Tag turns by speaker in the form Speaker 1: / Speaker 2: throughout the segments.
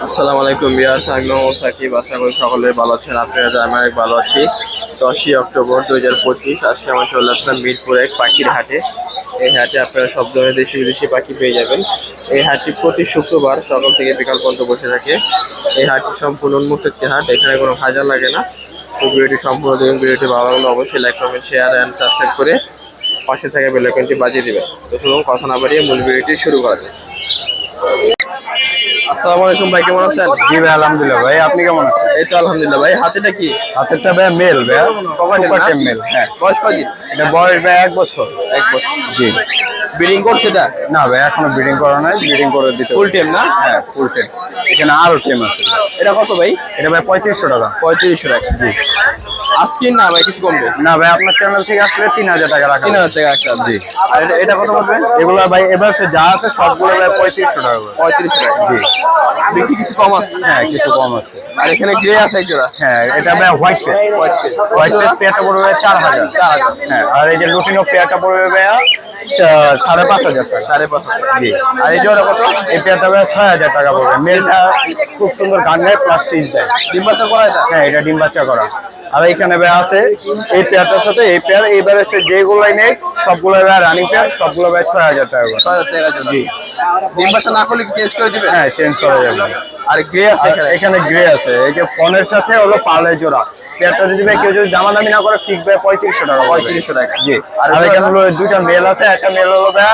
Speaker 1: আসসালামু আলাইকুম ভিউয়ার্স, আমি মোহাম্মদ সাকিব। আশা করি সকলে ভালো আছেন। আপনারা আমি অনেক ভালো আছি। 10ই অক্টোবর 2025 আজকে আমরা চলে আসলাম মিরপুর এক পাখির হাটে। এই হাটে আপনারা সব ধরনের দেশি বিদেশি পাখি পেয়ে যাবেন। এই হাটটি প্রতি শুক্রবার সকাল থেকে বিকাল পর্যন্ত বসে থাকে। এই হাটটি সম্পূর্ণ উন্মুক্ত একটি হাট, এখানে কোনো ভাজা লাগে না। তো ভিডিওটি সম্পূর্ণ দেখুন। ভিডিওটি ভালো লাগলে অবশ্যই like comment share and subscribe করে পাশে থাকা বেল আইকনটি বাজিয়ে দিবেন। তো চলুন কথা না বাড়িয়ে মূল ভিডিওটি শুরু করা যাক। আসসালামু আলাইকুম ভাই, কেমন আছেন?
Speaker 2: জি ভাই, আলহামদুলিল্লাহ। ভাই আপনি কেমন আছেন?
Speaker 1: এই তো আলহামদুলিল্লাহ। ভাই হাতেটা কি?
Speaker 2: হাতেরটা ভাই মেল ভাই, সুপার টেম মেল। হ্যাঁ,
Speaker 1: বয়স কয়দিন?
Speaker 2: এটা বয়স ভাই 1 বছর।
Speaker 1: 1 বছর।
Speaker 2: জি।
Speaker 1: ব্রিডিং করছে এটা?
Speaker 2: না ভাই, এখনো ব্রিডিং করা নাই, ব্রিডিং করে দিতে
Speaker 1: ফুল টেম না?
Speaker 2: হ্যাঁ, ফুল টেম। এখানে আরো টেম আছে।
Speaker 1: এটা কত ভাই?
Speaker 2: এটা ভাই 3500 টাকা।
Speaker 1: 3500 টাকা।
Speaker 2: জি।
Speaker 1: আজকে না ভাই, কিছু কমবে
Speaker 2: না ভাই, আপনার চ্যানেল থেকে আসলে 3000 টাকা রাখা।
Speaker 1: 3000 টাকা একটা।
Speaker 2: জি।
Speaker 1: আর এটা কত পড়বে?
Speaker 2: এগুলো ভাই এবার যা আছে সবগুলো ভাই 3500 টাকা করে।
Speaker 1: 3500 টাকা।
Speaker 2: জি।
Speaker 1: বিক্রি কিছু কম আছে?
Speaker 2: হ্যাঁ, কিছু কম আছে।
Speaker 1: আর এখানে গ্রে আছে এক জোড়া?
Speaker 2: হ্যাঁ, এটা ভাই হোয়াইট ফেস। হোয়াইট ফেস পেয়ারটা পড়বে ভাই 4000। হ্যাঁ, আর এই যে লুটিনো পেয়ারটা পড়বে ভাই 5500 টাকা।
Speaker 1: 5500।
Speaker 2: জি।
Speaker 1: আর এই জোড়া কত?
Speaker 2: এই পেয়ারটা ভাই 6000 টাকা পড়বে। মেলটা খুব সুন্দর গান গায়, প্লাস সিজ দেয়।
Speaker 1: ডিম বাচ্চা করা এটা?
Speaker 2: হ্যাঁ, এটা ডিম বাচ্চা করা। আর এইখানে ভাই আছে এই পেয়ারটার সাথে এই পেয়ার, এইবার হচ্ছে যেগুলাই নেই সবগুলো ভাই রানিং পেয়ার, সবগুলো ভাই 6000 টাকা করে।
Speaker 1: 6000 টাকা জোড়া।
Speaker 2: জি।
Speaker 1: ডিম বাচ্চা না করলে চেঞ্জ করে দিবেন?
Speaker 2: হ্যাঁ, চেঞ্জ করা যাবে।
Speaker 1: আর গ্রে আছে
Speaker 2: আর
Speaker 1: এখানে?
Speaker 2: এখানে গ্রে আছে, এই যে ফোনের সাথে হলো পার্লের জোড়া। পেয়ারটা যদি ভাই কেউ যদি দামাদামি না করে ফিক্স ভাই 3500 টাকা।
Speaker 1: 3500 টাকা।
Speaker 2: জি। আর এখানে হলো দুইটা মেল আছে, একটা মেল হলো ভাই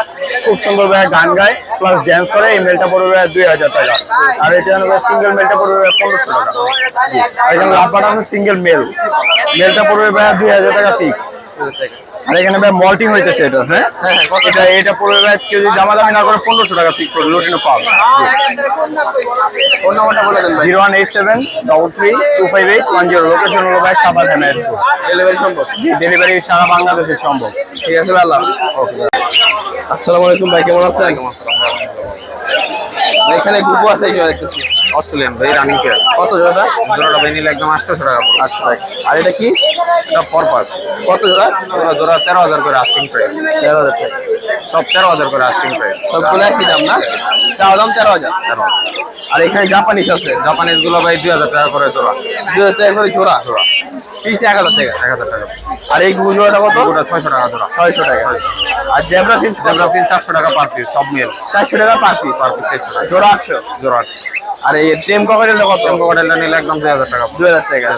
Speaker 2: খুব সুন্দর ভাই গান গায় প্লাস ড্যান্স করে, এই মেলটা পড়বে ভাই 2000 টাকা। আর এটা হলো সিঙ্গেল মেলটা পড়বে ভাই 1500 টাকা। জি। আর এখানে লাভবাট আছে সিঙ্গেল মেল, মেলটা পড়বে ভাই 2000 টাকা ফিক্স। আর এখানে ভাই মল্টিং হইতেছে এটা। হ্যাঁ, এটা পড়বে ভাই কেউ যদি দামাদামি না করে 1500 টাকা ফিক্স করবে। লুটিনো পাল।
Speaker 1: ফোন নাম্বারটা বলে দেন ভাই।
Speaker 2: 01873325810। লোকেশন হলো ভাই সাবা থানা।
Speaker 1: ডেলিভারি সম্ভব?
Speaker 2: জি, ডেলিভারি সারা বাংলাদেশে সম্ভব।
Speaker 1: ঠিক আছে ভাই, আল্লাহ।
Speaker 2: ওকে।
Speaker 1: আসসালামু আলাইকুম ভাই, কেমন আছেন? এখানে গ্রুপ আছে এই যে দেখতেছি।
Speaker 2: অস্ট্রেলিয়ান ভাই, রানিং পেয়ার।
Speaker 1: কত জোড়া?
Speaker 2: জোড়াটা ভাই নিলে একদম 800 টাকা পড়বে।
Speaker 1: 800 টাকা। আর এটা কি?
Speaker 2: এটা পরপাস।
Speaker 1: কত জোড়া?
Speaker 2: জোড়া 13000 করে আস্কিং প্রাইস।
Speaker 1: 13000 টাকা।
Speaker 2: সব 13000 করে আস্কিং প্রাইস।
Speaker 1: সবগুলো একই দাম না? চাওয়া দাম 13000। আর এখানে জাপানিজ আছে?
Speaker 2: জাপানিজ গুলো ভাই 2000 টাকা করে জোড়া।
Speaker 1: 2000 টাকা করে জোড়া?
Speaker 2: জোড়া
Speaker 1: পিস 1000 টাকা।
Speaker 2: 1000 টাকা।
Speaker 1: আর এই জোড়াটা কত?
Speaker 2: ওটা 600 টাকা জোড়া।
Speaker 1: 600 টাকা। আর জেব্রা ফিন্স?
Speaker 2: জেব্রা ফিন্স 400 টাকা পার পিস, সব মেল।
Speaker 1: 400 টাকা পার পিস?
Speaker 2: পার পিস 400 টাকা।
Speaker 1: জোড়া 800?
Speaker 2: জোড়া।
Speaker 1: আর এই টেম ককাটেলটা কত?
Speaker 2: টেম্পো মডেলটা নিলে একদম 2000 টাকা।
Speaker 1: 2000 টাকা।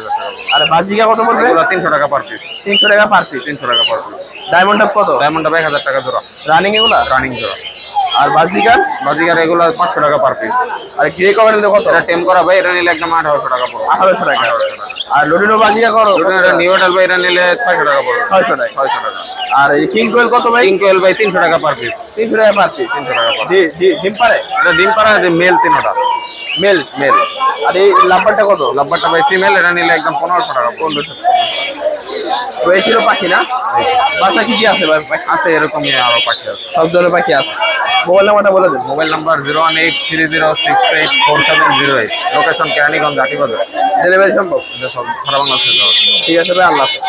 Speaker 1: আর বাজিকা কত পড়বে?
Speaker 2: এগুলো 300 টাকা পার পিস।
Speaker 1: 300 টাকা পার পিস।
Speaker 2: 300 টাকা পার পিস।
Speaker 1: ডায়মন্ড আপ কত?
Speaker 2: ডায়মন্ডটা 1000 টাকা জোড়া।
Speaker 1: রানিং এগুলা?
Speaker 2: রানিং জোড়া।
Speaker 1: আর বাজিকার?
Speaker 2: বাজিকার এগুলো 500 টাকা পার পিস।
Speaker 1: আর গ্রে ককাটেলটা কত?
Speaker 2: এটা টেম করা ভাই, এটা নিলে একদম 1800 টাকা পড়বে।
Speaker 1: 1800 টাকা। আর লুডিনো বাজিকা করো?
Speaker 2: এটা নিউ মডেল ভাই, এটা নিলে 600 টাকা পড়বে।
Speaker 1: 600 টাকা।
Speaker 2: 600 টাকা।
Speaker 1: আর এই কিং কোয়েল কত ভাই?
Speaker 2: কিং কোয়েল ভাই 300 টাকা পার পিস।
Speaker 1: 300 টাকা পাচ্ছি।
Speaker 2: 300 টাকা পার।
Speaker 1: ডিম পারে?
Speaker 2: এটা ডিম পাড়া মেল 3টা।
Speaker 1: মেল?
Speaker 2: মেল।
Speaker 1: আর এই লাম্বারটা কত?
Speaker 2: লাভবারটা ভাই ফিমেল, এটা নিলে একদম 1500 টাকা।
Speaker 1: 1500 টাকা। তো এই ছিল পাখি না? বাসা কি কি আছে ভাই?
Speaker 2: আছে এরকমই আরো পাখি আছে।
Speaker 1: সব ধরনের পাখি আছে। মোবাইল নাম্বারটা বলে দেন।
Speaker 2: Mobile number 01830684708। Location Keraniganj, Jatibazar.
Speaker 1: Delivery সম্ভব?
Speaker 2: সব সারা বাংলাদেশে যাওয়া।
Speaker 1: ঠিক আছে ভাই, আল্লাহ হাফেজ।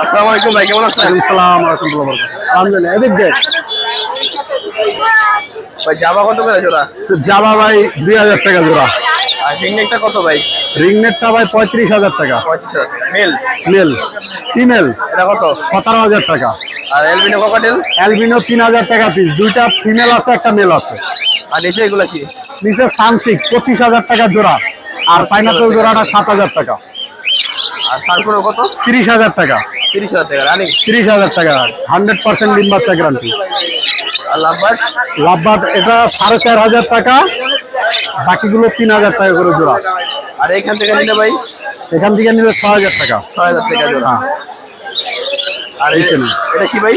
Speaker 1: আসসালামু আলাইকুম ভাই, কেমন আছেন?
Speaker 2: আসসালামু আলাইকুম ওয়া বারাকাতুহু। আলহামদুলিল্লাহ। এদিক দেখ
Speaker 1: ভাই জামা কত করে জোড়া?
Speaker 2: জাবা ভাই 2000 টাকা জোড়া।
Speaker 1: আর রিংনেকটা কত ভাই?
Speaker 2: রিং নেটটা ভাই 35000 টাকা।
Speaker 1: 35,000 টাকা। মেল?
Speaker 2: মেল। ফিমেল
Speaker 1: এটা কত?
Speaker 2: 17000 টাকা।
Speaker 1: আর এলবিনো ককাটেল?
Speaker 2: অ্যালবিনো 3000 টাকা পিস। দুইটা ফিমেল আছে, একটা মেল আছে।
Speaker 1: আর নিচে এগুলা কি?
Speaker 2: নিচে সানসিক 25000 টাকা জোড়া। আর পাইনাপল জোড়াটা 7000 টাকা।
Speaker 1: আর সানকুনো কত?
Speaker 2: 30000 টাকা।
Speaker 1: 30,000 টাকা। রানিং?
Speaker 2: 30000 টাকা। 100% ডিম বাচ্চা গ্যারান্টি।
Speaker 1: আর লাভবার্ড?
Speaker 2: লাভবাট এটা 4500 টাকা, বাকিগুলো 3000 টাকা করে জোড়া।
Speaker 1: আর এখান থেকে নিলে ভাই?
Speaker 2: এখান থেকে নিলে 6000 টাকা।
Speaker 1: 6000 টাকা জোড়া। আর এটা কি ভাই?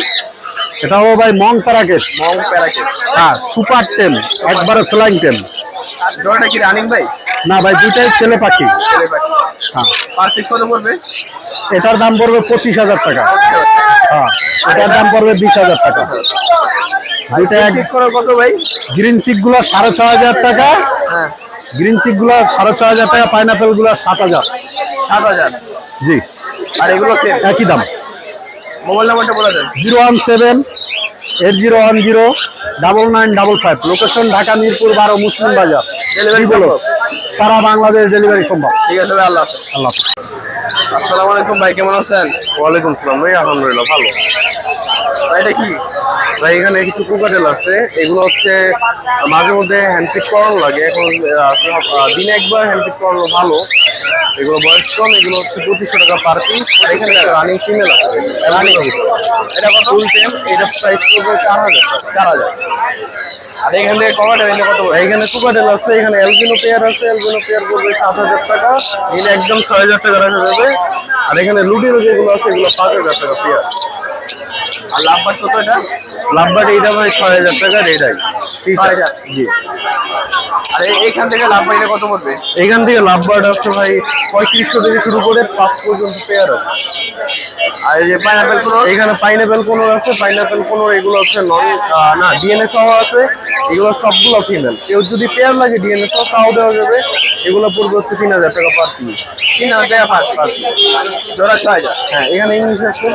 Speaker 2: এটাও ভাই মং প্যারাকেট।
Speaker 1: মং প্যারাকেট?
Speaker 2: হ্যাঁ, সুপার টেম, একবারে ফ্লাইং টেম।
Speaker 1: জোড়াটা কি রানিং ভাই?
Speaker 2: না ভাই, দুইটাই ছেলে পাখি।
Speaker 1: ছেলে পাখি।
Speaker 2: হ্যাঁ।
Speaker 1: পার পিস কত পড়বে?
Speaker 2: এটার দাম পড়বে 25000 টাকা। হ্যাঁ, এটার দাম পড়বে 20000 টাকা। দুইটা এক
Speaker 1: চেক করো কত ভাই?
Speaker 2: গ্রিন চিক গুলো 6500 টাকা।
Speaker 1: হ্যাঁ।
Speaker 2: গ্রিন চিক গুলো 6500 টাকা, পাইনাপেল গুলো 7000।
Speaker 1: 7000?
Speaker 2: জি।
Speaker 1: আর এগুলো সেম
Speaker 2: একই দাম।
Speaker 1: মোবাইল নাম্বারটা বলে দেন।
Speaker 2: 017 80109955, লোকেশন ঢাকা মিরপুর 12 মুসলিম বাজার।
Speaker 1: ডেলিভারি
Speaker 2: বলো,
Speaker 1: সম্ভব?
Speaker 2: সারা বাংলাদেশ ডেলিভারি সম্ভব।
Speaker 1: ঠিক আছে ভাই, আল্লাহ হাফেজ।
Speaker 2: আল্লাহ।
Speaker 1: আসসালামু আলাইকুম ভাই, কেমন আছেন?
Speaker 2: ওয়ালাইকুম সালাম ভাই, আলহামদুলিল্লাহ ভালো।
Speaker 1: ভাই এটা কি?
Speaker 2: ভাই এখানে কিছু কোকাটেল আছে, এগুলো হচ্ছে মাঝে মধ্যে হ্যান্ডপিক করানো লাগে। এখন দিনে একবার হ্যান্ডপিক করানো ভালো। এগুলো বয়স কম, এগুলো হচ্ছে 2500 টাকা পার পিস। এখানে রানিং ফিমেল আছে, রানিং। এটা কত? ফুল টেম, এটা প্রাইস পড়বে 4000 টাকা।
Speaker 1: 4000। আর এখান থেকে কভারটা নিলে কত?
Speaker 2: এখানে কোকাটেল আছে, এখানে এলবিনো পেয়ার আছে, এলবিনো পেয়ার পড়বে 7000 টাকা, নিলে একদম 6000 টাকা রাখা যাবে। আর এখানে লুটিনো যেগুলো আছে এগুলো 5000 টাকা পেয়ার।
Speaker 1: আর লাভবাট কত এটা?
Speaker 2: লাভবাট এইটা ভাই 6000 টাকা রেডাই।
Speaker 1: 6000।
Speaker 2: জি।
Speaker 1: আর এইখান থেকে লাভ পাইলে কত পড়বে?
Speaker 2: এখান থেকে লাভবার্ড আছে ভাই 3500 থেকে শুরু করে 5 পর্যন্ত পেয়ার আছে।
Speaker 1: আর এই যে পাইনাপেল কোনো?
Speaker 2: এখানে পাইনাপেল কোনো আছে, পাইনাপেল কোনো এগুলো হচ্ছে না ডিএনএ সহ আছে, এগুলো সবগুলো ফিমেল। কেউ যদি পেয়ার লাগে ডিএনএ সহ তাও দেওয়া যাবে। এগুলো পড়বে হচ্ছে 3000 টাকা পার পিস।
Speaker 1: 3000 টাকা পার পিস। জোড়া 6000।
Speaker 2: হ্যাঁ, এখানে ইংলিশ আছে।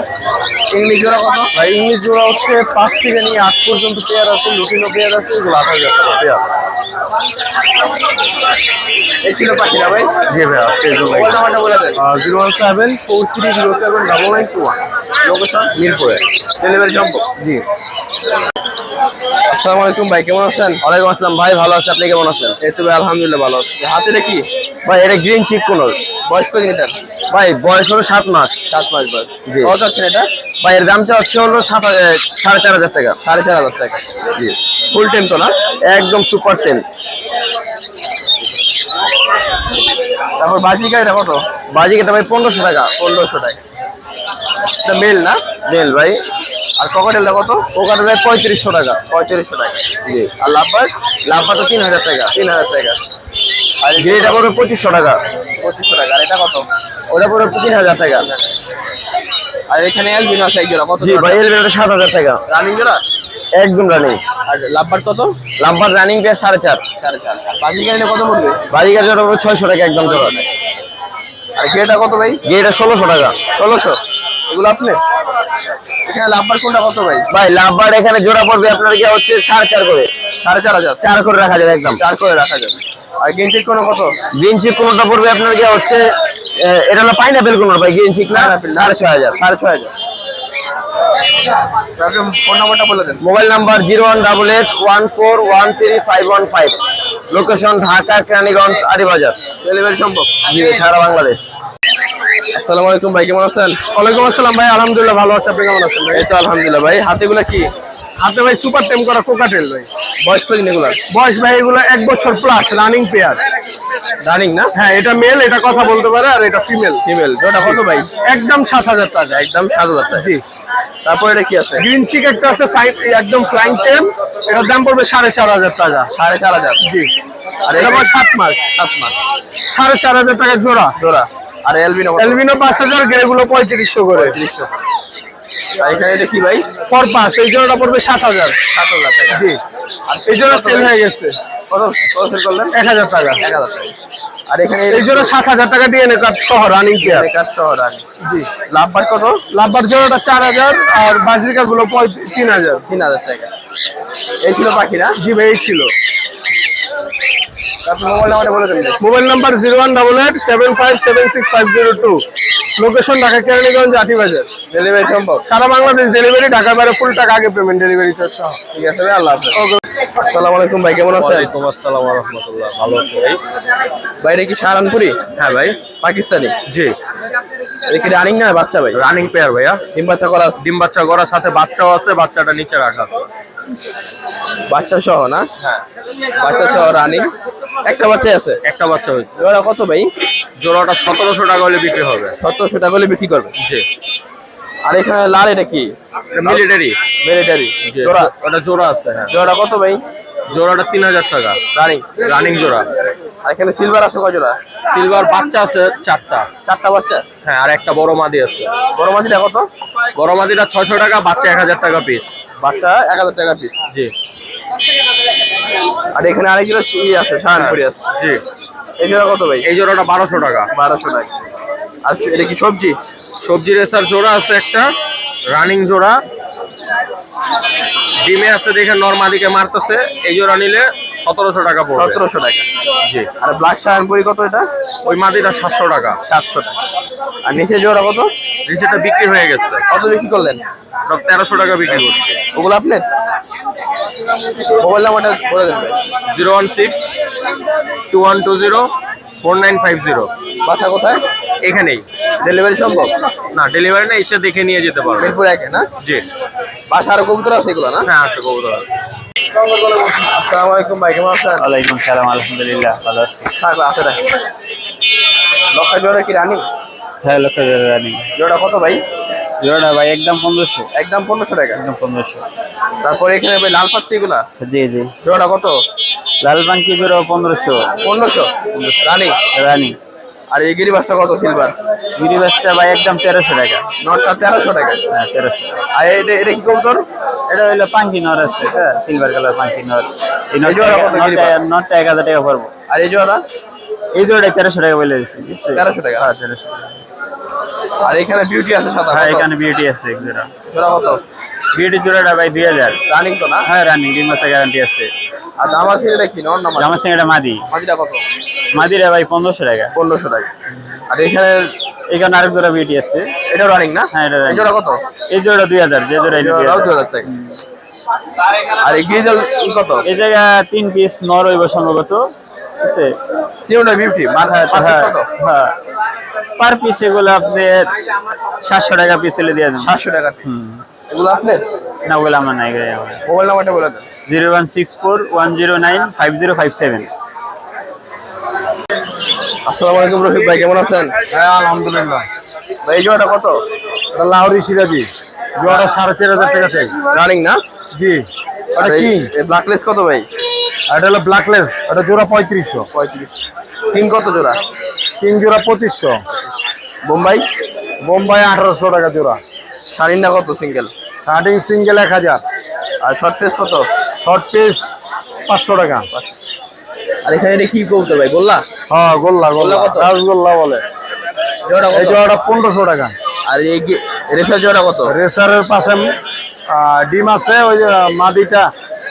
Speaker 1: ইংলিশ জোড়া কত?
Speaker 2: ভাই ইংলিশ জোড়া হচ্ছে 5 থেকে নিয়ে 8 পর্যন্ত পেয়ার আছে, লুটিনো পেয়ার আছে, এগুলো 8000 টাকা পেয়ার।
Speaker 1: এই ছিল পাখিরা ভাই।
Speaker 2: জি ভাই, আজকে
Speaker 1: মোবাইল নাম্বারটা বলে দেন।
Speaker 2: 01743079921,
Speaker 1: লোকেশন
Speaker 2: মিরপুরে।
Speaker 1: ডেলিভারি সম্ভব?
Speaker 2: জি।
Speaker 1: আসসালামু আলাইকুম ভাই, কেমন আছেন?
Speaker 2: ওয়ালাইকুম আসসালাম ভাই, ভালো আছে, আপনি কেমন আছেন?
Speaker 1: এই তো ভাই আলহামদুলিল্লাহ ভালো আছি। হাতে এটা কি?
Speaker 2: ভাই এটা গ্রিন চিক কোনর।
Speaker 1: বয়স কত এটার?
Speaker 2: ভাই বয়স হলো 7 মাস।
Speaker 1: 7 মাস বয়স।
Speaker 2: জি।
Speaker 1: কত যাচ্ছেন এটা?
Speaker 2: ভাই এর দামটা হচ্ছে হলো 4500 টাকা।
Speaker 1: 4500 টাকা।
Speaker 2: জি।
Speaker 1: ফুল টাইম তো না?
Speaker 2: একদম সুপার টেন।
Speaker 1: তারপর বাজিকা এটা কত?
Speaker 2: বাজিকে ভাই 1500 টাকা।
Speaker 1: 1500 টাকা। এটা মেল না?
Speaker 2: মেল ভাই।
Speaker 1: আর ককাটেলটা কত?
Speaker 2: ওখানে ভাই 3500 টাকা।
Speaker 1: 3500 টাকা।
Speaker 2: জি।
Speaker 1: আর লাভবার্ড?
Speaker 2: লাভটা 3000 টাকা।
Speaker 1: 3000 টাকা। আর
Speaker 2: গ্রেটা পড়বে 2500 টাকা।
Speaker 1: 2500 টাকা। আর এটা কত?
Speaker 2: ওটা পড়বে 3000 টাকা।
Speaker 1: আর এখানে অ্যালবিনো আছে এক জোড়া, কত?
Speaker 2: জি ভাই, এর রেটটা 7000 টাকা।
Speaker 1: রানিং জোড়া?
Speaker 2: একদম রানিং।
Speaker 1: আর লাভবার্ড কত?
Speaker 2: Lumber running pair 4.5।
Speaker 1: 4.5। বাজিকা এটা কত পড়বে?
Speaker 2: বাজিকার জোড়া পড়বে 600 টাকা একদম জোড়া।
Speaker 1: আর গেটা কত ভাই?
Speaker 2: গ্রেটা 1600 টাকা।
Speaker 1: 1600। এগুলো আপনি? এখানে লাভবার্ড কোনটা কত ভাই?
Speaker 2: ভাই লাভবার এখানে জোড়া পড়বে আপনার কি হচ্ছে 4.5 করে।
Speaker 1: 4500।
Speaker 2: 4 করে রাখা যাবে একদম।
Speaker 1: 4 করে রাখা যাবে। আর গেঞ্জির কোনো কত?
Speaker 2: গ্রিন চিক কোনটা পড়বে আপনার কি হচ্ছে এটা হলো পাইনাপেল কোন ভাই, গ্রিন চিক না,
Speaker 1: Pineapple না?
Speaker 2: 6500।
Speaker 1: 6500। ফোন নাম্বারটা বলে দেন।
Speaker 2: Mobile number 01881413515, location Dhaka Keraniganj Aribazar.
Speaker 1: Delivery সম্ভব?
Speaker 2: জি, সারা বাংলাদেশ।
Speaker 1: আসসালামু আলাইকুম ভাই, কেমন আছেন?
Speaker 2: ওয়ালাইকুম আসসালাম ভাই, আলহামদুলিল্লাহ ভালো আছে, আপনি কেমন আছেন ভাই?
Speaker 1: এই তো আলহামদুলিল্লাহ ভাই। হাতেগুলো কি?
Speaker 2: হাতে ভাই সুপার টেম করা কোকাটেল ভাই।
Speaker 1: বয়স কত দিন এগুলার?
Speaker 2: বয়স ভাই এগুলো 1 বছর প্লাস, রানিং পেয়ার।
Speaker 1: রানিং না?
Speaker 2: হ্যাঁ, এটা মেল, এটা কথা বলতে পারে, আর এটা ফিমেল।
Speaker 1: ফিমেল। জোড়া কত ভাই?
Speaker 2: একদম 7000 টাকা।
Speaker 1: একদম 7000 টাকা।
Speaker 2: জি।
Speaker 1: তারপর এটা কি আছে?
Speaker 2: গ্রিন চিক একটা আছে একদম ফ্লাইং টেম, এটার দাম পড়বে 4500 টাকা।
Speaker 1: 4500।
Speaker 2: জি।
Speaker 1: আর
Speaker 2: এটা
Speaker 1: এটা
Speaker 2: পর 7 মাস।
Speaker 1: 7 মাস
Speaker 2: 4500 টাকা জোড়া।
Speaker 1: জোড়া। আর এলবিনো কত?
Speaker 2: এলবিনো 5000, গ্রেগুলো 3500 করে।
Speaker 1: 3500। আর এখানে এটা কি ভাই?
Speaker 2: ফর পাস এই জোড়াটা পড়বে 7000।
Speaker 1: 7000 টাকা।
Speaker 2: জি।
Speaker 1: আর
Speaker 2: এই জোড়া সেল হয়ে গেছে।
Speaker 1: কত কত সেল করলেন?
Speaker 2: 1000 টাকা।
Speaker 1: 1000 টাকা। আর এখানে
Speaker 2: এই জোড়া 7000 টাকা দিয়ে কার্ড সহ রানিং পেয়ার।
Speaker 1: কাজ সহ রানিং।
Speaker 2: জি।
Speaker 1: লাভবার কত?
Speaker 2: লাভবার জোড়াটা 4000, আর বাজিকা গুলো 3000।
Speaker 1: 3000 টাকা। এই ছিল পাখি না?
Speaker 2: জি ভাই, এই ছিল।
Speaker 1: তারপর মোবাইল নাম্বারটা বলে দেন।
Speaker 2: Mobile number 01887576502, location Dhaka Keraniganj Atibazar.
Speaker 1: Delivery সম্ভব?
Speaker 2: সারা বাংলাদেশ ডেলিভারি, ঢাকার বাইরে ফুল টাকা আগে পেমেন্ট, ডেলিভারি চার্জ সহ।
Speaker 1: ঠিক আছে ভাই, আল্লাহ হাফেজ। আসসালামু আলাইকুম ভাই, কেমন আছেন?
Speaker 2: ওয়ালাইকুম আসসালাম ওয়া রাহমাতুল্লাহ, ভালো আছি ভাই।
Speaker 1: বাইরে কি সাহারানপুরি?
Speaker 2: হ্যাঁ ভাই।
Speaker 1: পাকিস্তানি?
Speaker 2: জি।
Speaker 1: এটা কি রানিং না বাচ্চা ভাই?
Speaker 2: রানিং পেয়ার ভাইয়া।
Speaker 1: ডিম বাচ্চা করা আছে?
Speaker 2: ডিম বাচ্চা করার সাথে বাচ্চাও আছে, বাচ্চাটা নিচে রাখা আছে।
Speaker 1: বাচ্চা সহ না?
Speaker 2: হ্যাঁ,
Speaker 1: বাচ্চা সহ রানিং। একটা বাচ্চা আছে?
Speaker 2: একটা বাচ্চা হয়েছে।
Speaker 1: জোড়া কত ভাই?
Speaker 2: জোড়াটা 1700 টাকা হলে বিক্রি হবে।
Speaker 1: 1700 টাকা হলে বিক্রি করবে।
Speaker 2: জি।
Speaker 1: আর এখানে লাল এটা কি?
Speaker 2: মিলিটারি।
Speaker 1: মিলিটারি
Speaker 2: জোড়া,
Speaker 1: জোড়া?
Speaker 2: ওটা জোড়া আছে। হ্যাঁ,
Speaker 1: জোড়া কত ভাই?
Speaker 2: জোড়াটা 3000 টাকা।
Speaker 1: রানিং?
Speaker 2: রানিং জোড়া।
Speaker 1: আর এখানে সিলভার আছে কয় জোড়া?
Speaker 2: সিলভার বাচ্চা আছে 4টা।
Speaker 1: 4টা বাচ্চা?
Speaker 2: হ্যাঁ, আর একটা বড় মাদি আছে।
Speaker 1: বড় মাঝিটা কত?
Speaker 2: বড় মাদিটা 600 টাকা, বাচ্চা 1000 টাকা পিস।
Speaker 1: বাচ্চা 1000 টাকা পিস।
Speaker 2: জি।
Speaker 1: আর এখানে আরেক জোড়া আছে, সাহারানপুরি আছে।
Speaker 2: জি।
Speaker 1: এই জোড়া কত ভাই?
Speaker 2: এই জোড়াটা 1200 টাকা।
Speaker 1: 1200 টাকা। আর এটা কি সবজি?
Speaker 2: সবজি রেসার জোড়া আছে একটা, রানিং জোড়া।
Speaker 3: ডিমে আছে দেখে নরমাদিকে মারতেছে, এই জোড়া নিলে 1700 টাকা পড়বে।
Speaker 1: 1700 টাকা।
Speaker 3: জি।
Speaker 1: আর ব্ল্যাক শাইনপুরি কত এটা?
Speaker 3: ওই মাদিটা 700 টাকা।
Speaker 1: 700 টাকা। আর নিচে জোড়া কত?
Speaker 3: নিচেটা বিক্রি হয়ে গেছে।
Speaker 1: কত বিক্রি করলেন?
Speaker 3: 1300 টাকা বিক্রি করছে।
Speaker 1: ওগুলো আপনার? মোবাইল নাম্বারটা বলে দেন ভাই।
Speaker 3: 016-2120-4950।
Speaker 1: বাসা কোথায়?
Speaker 3: এখানেই।
Speaker 1: ডেলিভারি সম্ভব?
Speaker 3: না, ডেলিভারি না, এসে দেখে নিয়ে যেতে পারবে।
Speaker 1: মিরপুর একে না?
Speaker 3: জি।
Speaker 1: বাসা আর কবুতর আছে এগুলো না?
Speaker 3: হ্যাঁ, আছে কবুতর আছে।
Speaker 1: আসসালামু আলাইকুম ভাই, কেমন আছেন?
Speaker 2: ওয়ালাইকুম সালাম, আলহামদুলিল্লাহ ভালো আছি।
Speaker 1: থাকবে আছে রাখি। লক্ষা জোড়া কি রানি?
Speaker 2: হ্যাঁ, লক্ষ রানি
Speaker 1: জোড়া কত ভাই?
Speaker 2: জোড়াটা ভাই একদম 1500।
Speaker 1: একদম 1500 টাকা।
Speaker 2: একদম 1500।
Speaker 1: তারপরে এখানে ভাই লাল পাত্তি গুলা
Speaker 2: জি জি।
Speaker 1: জোড়া কত?
Speaker 2: লাল পাঙ্কি জোড়া 1500।
Speaker 1: 1500 রানি।
Speaker 2: রানি।
Speaker 1: আর এই গিরিবাসটা কত সিলভার?
Speaker 2: গিরিবাসটা ভাই একদম 1300 টাকা।
Speaker 1: নটটা 1300 টাকা।
Speaker 2: হ্যাঁ, 1300।
Speaker 1: আর এটা কি কবুতর?
Speaker 2: এটা হইলো পাঙ্কি নর আছে, হ্যাঁ, সিলভার কালার পাঙ্কি নর। এই
Speaker 1: এই জোড়া কত গিরিবাস?
Speaker 2: নটটা 1000 টাকা পড়বো।
Speaker 1: আর এই জোড়া?
Speaker 2: এই জোড়াটা 1300 টাকা বলে দিচ্ছি, বুঝছেন?
Speaker 1: 1300 টাকা।
Speaker 2: হ্যাঁ, 1300।
Speaker 1: আর এখানে বিউটি আছে সাদা।
Speaker 2: হ্যাঁ,
Speaker 1: কত?
Speaker 2: এখানে বিউটি আছে এক জোড়া।
Speaker 1: জোড়া কত?
Speaker 2: বিউটি জোড়াটা ভাই 2000।
Speaker 1: রানিং তো না?
Speaker 2: হ্যাঁ, রানিং, 3 মাসের গ্যারান্টি আছে।
Speaker 1: আর দাম আছে এটা কি নর নাম্বার?
Speaker 2: জামার সঙ্গে এটা মাদি।
Speaker 1: মাদিটা কত?
Speaker 2: মাদিরা ভাই 1500 টাকা।
Speaker 1: 1500 টাকা। আর এখানে
Speaker 2: এখানে আরেক জোড়া বিউটি আছে।
Speaker 1: এটা রানিং না?
Speaker 2: হ্যাঁ, এটা
Speaker 1: এই জোড়া কত?
Speaker 2: এই জোড়া 2000, যে জোড়া
Speaker 1: এই
Speaker 2: এটা
Speaker 1: জোড়াও
Speaker 2: 2000।
Speaker 1: 2000 টাকা। আর এই গ্রিজেল কত?
Speaker 2: এই জায়গা 3 পিস নর হইব সম্ভবত, ঠিক আছে?
Speaker 1: তিনটা বিউটি মাথা
Speaker 2: হ্যাঁ,
Speaker 1: কত?
Speaker 2: হ্যাঁ, পার পিস এগুলো আপনি 700 টাকা পিস হলে দিয়ে দেন।
Speaker 1: 700 টাকা।
Speaker 2: হুম।
Speaker 1: এগুলো আপনার?
Speaker 2: না, ওগুলো আমার নাই, এগুলো আমার।
Speaker 1: মোবাইল নাম্বারটা বলে দেন।
Speaker 2: 01641095057।
Speaker 1: আসসালামু আলাইকুম রফিক ভাই, কেমন আছেন?
Speaker 2: হ্যাঁ, আলহামদুলিল্লাহ।
Speaker 1: ভাই এই জোড়াটা কত?
Speaker 2: এটা লাহোরি সিরাজি জোড়াটা 4500 টাকা চাই।
Speaker 1: রানিং না?
Speaker 2: জি।
Speaker 1: আর
Speaker 2: এটা কি?
Speaker 1: এই ব্ল্যাকলেস কত ভাই?
Speaker 2: এটা হলো ব্ল্যাকলেস, এটা জোড়া 3500।
Speaker 1: 35। কিং কত জোড়া?
Speaker 2: কিং জোড়া 2500।
Speaker 1: বোম্বাই?
Speaker 2: বোম্বাই 1800 টাকা জোড়া।
Speaker 1: শারিনটা কত সিঙ্গেল?
Speaker 2: Starting single 1000।
Speaker 1: আর শর্ট ফেস কত?
Speaker 2: শর্ট পিস 500 টাকা।
Speaker 1: আর এখানে এটা কি কবুতর ভাই বললা?
Speaker 2: হ্যাঁ, গোল্লা গোল্লা
Speaker 1: গোল্লা কত?
Speaker 2: রাসগোল্লা বলে।
Speaker 1: জোড়া
Speaker 2: এই
Speaker 1: কত?
Speaker 2: জোড়াটা 1500 টাকা।
Speaker 1: আর এই রেফার জোড়া কত?
Speaker 2: রেসারের পাশে ডিম আছে, ওই যে মাদিটা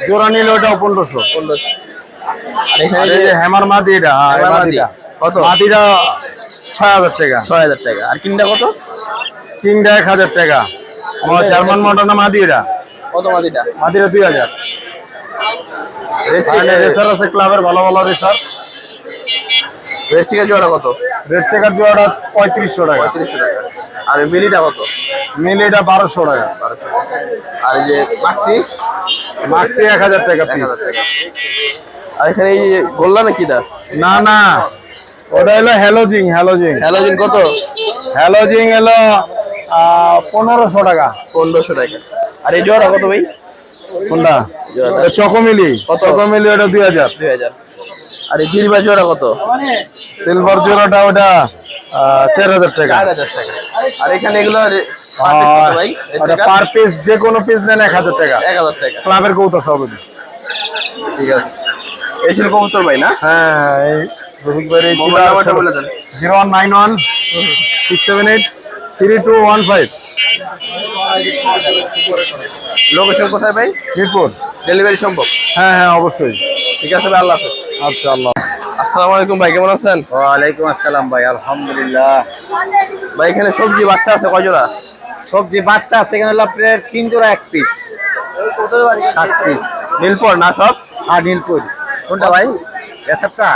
Speaker 2: জোড়া নিলে ওটাও 1500।
Speaker 1: 1500। আর
Speaker 2: আর
Speaker 1: এখানে
Speaker 2: এই যে হ্যামার মাদি, এটা হ্যাঁ,
Speaker 1: হ্যামার মাদি।
Speaker 2: মাদিটা
Speaker 1: কত?
Speaker 2: মাদিটা 6000 টাকা।
Speaker 1: 6000 টাকা। আর কিংটা কত?
Speaker 2: কিংটা 1000 টাকা। আমার জার্মান মডার্ন মাদি, এটা
Speaker 1: কত মাদিটা?
Speaker 2: মাদিটা 2000। রেসার আছে ক্লাবের ভালো ভালো রেসার।
Speaker 1: রেস্টিকের জোড়া কত?
Speaker 2: রেড চেকার জোড়াটা 3500 টাকা।
Speaker 1: 3500 টাকা। আর মিলিটা কত?
Speaker 2: মিল এটা 1200 টাকা।
Speaker 1: আর এই যে মাক্সি?
Speaker 2: মাক্সি 1000 টাকা পিস।
Speaker 1: 1000 টাকা। আর এখানে এই যে গোল্লা নাকি এটা?
Speaker 2: না না, ওটা হলো হ্যালোজিং। হ্যালোজিং
Speaker 1: হ্যালোজিন কত?
Speaker 2: হ্যালোজিং হলো 1500 টাকা।
Speaker 1: 1500 টাকা। আর এই জোড়া কত ভাই?
Speaker 2: কোনটা?
Speaker 1: জোড়াটা?
Speaker 2: এটা চকোমিলি।
Speaker 1: কত?
Speaker 2: চকোমিলি ওটা 2000।
Speaker 1: 2000। আর এই গিরিবা জোড়া কত?
Speaker 2: সিলভার জোড়াটা ওটা 4000 টাকা।
Speaker 1: 4000 টাকা। আর এখানে এগুলো কত ভাই?
Speaker 2: ওটা পার পিস যে কোনো পিস নেন 1000 টাকা।
Speaker 1: 1000 টাকা।
Speaker 2: ক্লাবের কৌতো সব।
Speaker 1: ঠিক আছে। এই ছিল কবুতর ভাই না?
Speaker 2: হ্যাঁ, এই রফিক ভাই এই ছিল।
Speaker 1: মোবাইল নাম্বারটা বলে দেন।
Speaker 2: 0191 678 3215।
Speaker 1: লোকেশন কোথায় ভাই?
Speaker 2: মিরপুর।
Speaker 1: ডেলিভারি সম্ভব?
Speaker 2: হ্যাঁ হ্যাঁ, অবশ্যই।
Speaker 1: ঠিক আছে ভাই, আল্লাহ হাফেজ।
Speaker 2: আচ্ছা, আল্লাহ।
Speaker 1: আসসালামু আলাইকুম ভাই, কেমন আছেন?
Speaker 2: ওয়ালাইকুম আসসালাম ভাই, আলহামদুলিল্লাহ।
Speaker 1: ভাই এখানে সবজি বাচ্চা আছে কয় জোড়া?
Speaker 2: সবজি বাচ্চা আছে এখানে হলো আপনার 3 জোড়া 1 পিস, 60 পিস।
Speaker 1: নীলপর না সব?
Speaker 2: আর নীলপুর। কোনটা ভাই? এসবটা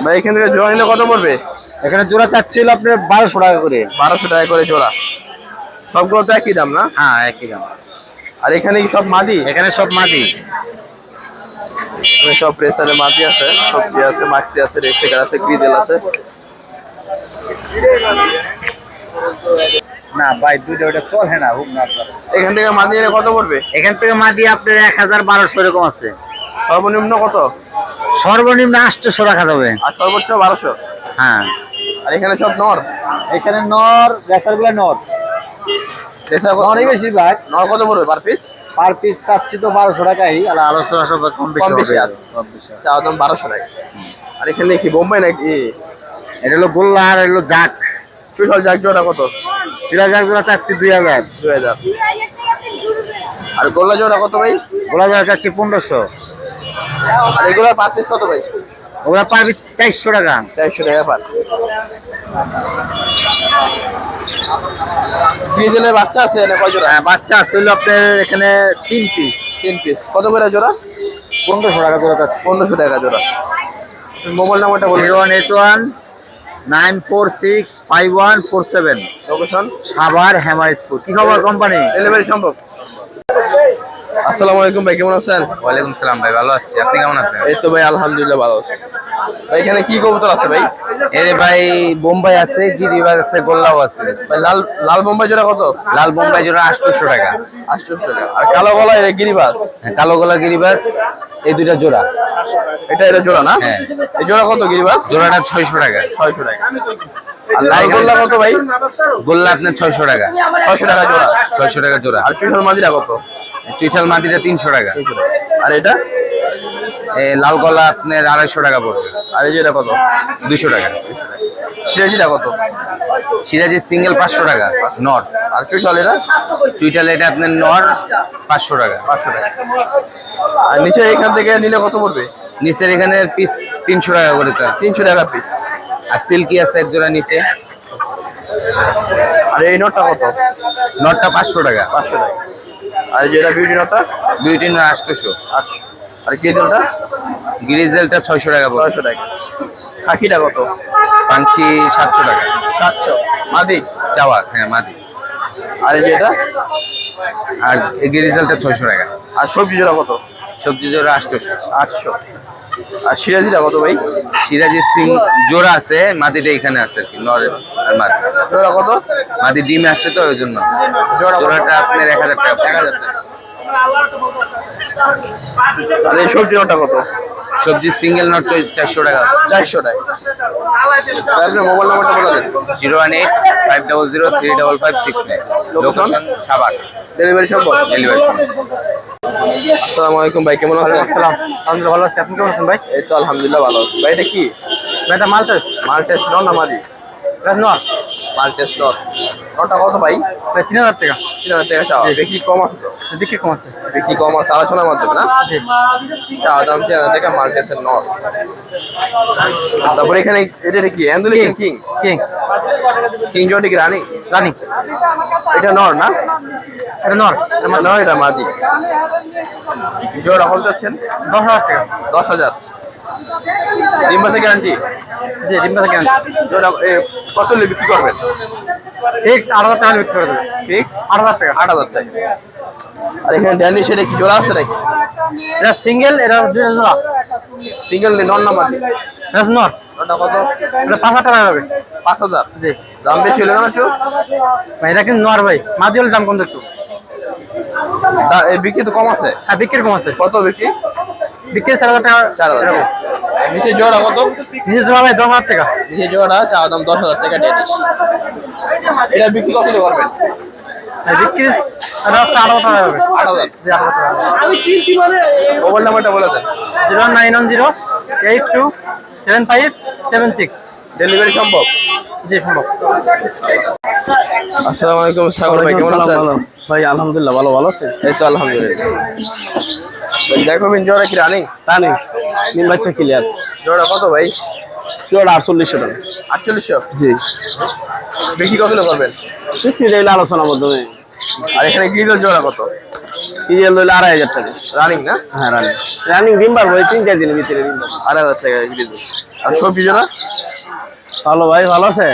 Speaker 1: ভাই এখান থেকে জোড়া নিলে কত পড়বে?
Speaker 2: এখানে জোড়া চাচ্ছিল আপনার 1200 টাকা করে।
Speaker 1: 1200 টাকা করে জোড়া। সবগুলো তো একই দাম না?
Speaker 2: হ্যাঁ, একই দাম।
Speaker 1: আর এখানে কি সব মাদি?
Speaker 2: এখানে সব মাদি।
Speaker 1: এখানে সব প্রেসারে মাদি আছে, সবজি আছে, মাক্সি আছে, রেড চেকার আছে, গ্রিজেল আছে।
Speaker 2: না ভাই, দুইটা ওটা চলে না, হুক না আপনার।
Speaker 1: এখান থেকে মাদি নিলে কত পড়বে?
Speaker 2: এখান থেকে মাদি আপনার 1000-1200 এরকম আছে।
Speaker 1: সর্বনিম্ন কত?
Speaker 2: সর্বনিম্ন 800 রাখা যাবে।
Speaker 1: আর সর্বোচ্চ 1200?
Speaker 2: হ্যাঁ।
Speaker 1: আর এখানে সব নর?
Speaker 2: এখানে নর, রেসারগুলো নর।
Speaker 1: রেসার
Speaker 2: নরই বেশিরভাগ।
Speaker 1: নর কত পড়বে পার পিস?
Speaker 2: পার পিস চাচ্ছি তো 1200 টাকাই, আর আলোচনা সব কম
Speaker 1: কম বেশি
Speaker 2: বেশি
Speaker 1: আছে। চাওয়া দাম 1200 টাকা। আর এখানে কি বোম্বাই নাকি?
Speaker 2: এটা হলো গোল্লা আর হলো জাক।
Speaker 1: চুষাল জাগ জোড়া কত?
Speaker 2: চিরা জাক জোড়া চাচ্ছি 2000।
Speaker 1: 2000। আর গোল্লা জোড়া কত ভাই?
Speaker 2: গোলা জোড়া চাচ্ছি 1500।
Speaker 1: আর এগুলোর পার পিস কত ভাই?
Speaker 2: ওগুলা পারবি 400 টাকা।
Speaker 1: 400 টাকা পার। গ্রিজেলের বাচ্চা আছে না কয় জোড়া?
Speaker 2: হ্যাঁ, বাচ্চা আছে হলো আপনার এখানে 3 পিস।
Speaker 1: 3 পিস। কত করে জোড়া?
Speaker 2: 1500 টাকা জোড়া চাচ্ছি।
Speaker 1: 1500 টাকা জোড়া। মোবাইল নাম্বারটা বলুন।
Speaker 2: 0181 9465147।
Speaker 1: লোকেশন
Speaker 2: সাভার হেমায়তপুর। কি খবর কোম্পানি?
Speaker 1: ডেলিভারি সম্ভব? আসসালামু আলাইকুম ভাই, কেমন আছেন?
Speaker 2: ওয়ালাইকুম সালাম ভাই, ভালো আছি। আপনি কেমন আছেন?
Speaker 1: এই তো ভাই আলহামদুলিল্লাহ ভালো আছি। ভাই এখানে কি কবুতর আছে ভাই?
Speaker 2: এই ভাই বোম্বাই আছে, গিরিবাজ আছে, গোল্লাও আছে।
Speaker 1: ভাই লাল লাল বোম্বাই জোড়া কত?
Speaker 2: লাল বোম্বাই জোড়া 800 টাকা।
Speaker 1: 800 টাকা। আর কালো গলা এর গিরিবাস
Speaker 2: হ্যাঁ, কালো গলা গিরিবাজ এই দুইটা জোড়া।
Speaker 1: এটা জোড়া না?
Speaker 2: হ্যাঁ।
Speaker 1: এই জোড়া কত গিরিবাস?
Speaker 2: জোড়াটা 600 টাকা।
Speaker 1: 600 টাকা। আর লাল গোল্লা কত ভাই?
Speaker 2: গোল্লা আপনার 600 টাকা।
Speaker 1: 600 টাকা জোড়া।
Speaker 2: 600 টাকা জোড়া।
Speaker 1: আর চুইঠাল মাদিরা কত?
Speaker 2: চুইঠাল মাটিটা 300 টাকা।
Speaker 1: আর এটা?
Speaker 2: লাল গলা আপনার 250 টাকা পড়বে।
Speaker 1: আর এই যেটা কত?
Speaker 2: 200 টাকা।
Speaker 1: সিরাজিটা কত?
Speaker 2: সিরাজি সিঙ্গেল 500 টাকা নর।
Speaker 1: আর চুইঠাল এটা?
Speaker 2: চুইঠাল এটা আপনার নর 500 টাকা।
Speaker 1: 500 টাকা। আর নিচে এখান থেকে নিলে কত পড়বে?
Speaker 2: নিচের এখানে পিস 300 টাকা করে চান।
Speaker 1: 300 টাকা পিস।
Speaker 2: আর সিল্কি আছে এক জোড়া নিচে।
Speaker 1: আর এই নোটটা কত?
Speaker 2: নটটা 500 টাকা।
Speaker 1: 500 টাকা। আর এই যেটা বিউটি নোটটা?
Speaker 2: দুইটি নর 800।
Speaker 1: 800। আর কেজলটা?
Speaker 2: গ্রিজেলটা 600 টাকা পড়বে।
Speaker 1: 600 টাকা। খাকিটা কত?
Speaker 2: পাঙ্খি 700 টাকা।
Speaker 1: 700। মাদি?
Speaker 2: চাওয়া, হ্যাঁ মাদি।
Speaker 1: আর এই যেটা?
Speaker 2: আর গ্রিজেলটা 600 টাকা।
Speaker 1: আর সবজি জোড়া কত?
Speaker 2: সবজি জোড়া 800।
Speaker 1: 800। আর সিরাজিটা কত ভাই?
Speaker 2: সিরাজি সিং জোড়া আছে, মাদিটা এখানে আছে আর কি, নরের আর মাদি।
Speaker 1: জোড়া কত?
Speaker 2: মাদি ডিমে আসছে তো ওই জন্য।
Speaker 1: জোড়া কত?
Speaker 2: জোড়াটা আপনার 1000 টাকা।
Speaker 1: 1000 টাকা। আর এই সবজি নোটটা কত?
Speaker 2: সবজি সিঙ্গেল নট 400 টাকা।
Speaker 1: 400 টাকা। আপনার মোবাইল নাম্বারটা বলে দেন।
Speaker 2: 018 500 35569। লোকেশন সাভার।
Speaker 1: ডেলিভারি সম্ভব?
Speaker 2: ডেলিভারি।
Speaker 1: আসসালামু আলাইকুম ভাই, কেমন আছেন?
Speaker 2: আসসালাম, আলহামদুলিল্লাহ ভালো আছি। আপনি কেমন আছেন ভাই?
Speaker 1: এই তো আলহামদুলিল্লাহ ভালো আছি। ভাই এটা কি?
Speaker 2: ভাই এটা মালটেস।
Speaker 1: মাল্টেস নর না মাদি?
Speaker 2: এটা নট।
Speaker 1: মাল্টেস নর। নরটা কত ভাই?
Speaker 2: ভাই 3000 টাকা।
Speaker 1: 3000 টাকা চাওয়া। বিক্রি কম আছে তো?
Speaker 2: বিক্রি কম আছে।
Speaker 1: বিক্রি কম আছে আলোচনার মাধ্যমে না?
Speaker 2: জি।
Speaker 1: চাওয়া দাম 3000 টাকা মাল্টেসের নর। তারপরে এখানে এটা কি? অ্যান্ডুলেশন কিং।
Speaker 2: কিং।
Speaker 1: কিং জোড়া কি রানী?
Speaker 2: রানি।
Speaker 1: এটা নর না?
Speaker 2: এটা নর।
Speaker 1: এটা নর, এটা মাদি। জোড়া কত যাচ্ছেন?
Speaker 2: 10000 টাকা।
Speaker 1: 10,000। ডিম বাচ্চা গ্যারান্টি?
Speaker 2: জি, ডিমটা থেকে আনছি।
Speaker 1: জোড়া কত হলে বিক্রি করবেন?
Speaker 2: ফিক্স 8000 টাকা বিক্রি করে দেবে।
Speaker 1: ফিক্স
Speaker 2: 8000 টাকা।
Speaker 1: 8,000 টাকা। আর এখানে ড্যানি সেটা কি জোড়া আছে নাকি?
Speaker 2: এটা সিঙ্গেল, এটা দুইটা জোড়া।
Speaker 1: সিঙ্গেল নর না মাদি?
Speaker 2: এটা নর।
Speaker 1: ওটা কত?
Speaker 2: এটা 5000 টাকা হবে।
Speaker 1: 5,000।
Speaker 2: জি।
Speaker 1: দাম বেশি হলো না একটু?
Speaker 2: ভাই এটা কিন্তু নর ভাই, মাঝে হলে দাম কম একটু।
Speaker 1: এই বিক্রি তো কম আছে।
Speaker 2: হ্যাঁ, বিক্রি কম আছে।
Speaker 1: কত বিক্রি?
Speaker 2: বিক্রি 4000 টাকা।
Speaker 1: 4,000
Speaker 2: এরকম।
Speaker 1: আর নিচে জোড়া কত?
Speaker 2: নিচে জোড়া ভাই 10000 টাকা।
Speaker 1: নিচে জোড়া চাওয়া দাম 10,000 টাকা ড্যানিশ। এটা বিক্রি কত দিয়ে করবেন?
Speaker 2: বিক্রি এটা 8000 টাকা হবে।
Speaker 1: 8,000।
Speaker 2: জি, 8000 টাকা হবে।
Speaker 1: মোবাইল নাম্বারটা বলে দেন।
Speaker 2: 0910 827576।
Speaker 1: ডেলিভারি সম্ভব?
Speaker 2: জি, সম্ভব।
Speaker 1: আসসালামু আলাইকুম সাগর ভাই, কেমন আছেন?
Speaker 2: ভাই আলহামদুলিল্লাহ ভালো। ভালো আছে?
Speaker 1: এই তো আলহামদুলিল্লাহ। দেখো বিন জোড়া কি রানি?
Speaker 2: রানি। তিন বাচ্চা ক্লিয়ার।
Speaker 1: জোড়া কত ভাই?
Speaker 2: জোড়া 4800 টাকা।
Speaker 1: 4800।
Speaker 2: জি।
Speaker 1: বিক্রি কত করবেন?
Speaker 2: বিক্রি দিলে আলোচনার মাধ্যমে।
Speaker 1: আর এখানে গ্রিজেল জোড়া কত?
Speaker 2: ইয়ে লইলে 2500 টাকা।
Speaker 1: রানিং না?
Speaker 2: হ্যাঁ, রানি। রানিং ডিম পারবো এই 3-4 দিনের ভিতরে ডিম পারবো।
Speaker 1: 2,500 টাকা গ্রিজেল। আর সবজি জোড়া?
Speaker 2: ভালো ভাই, ভালো আছে?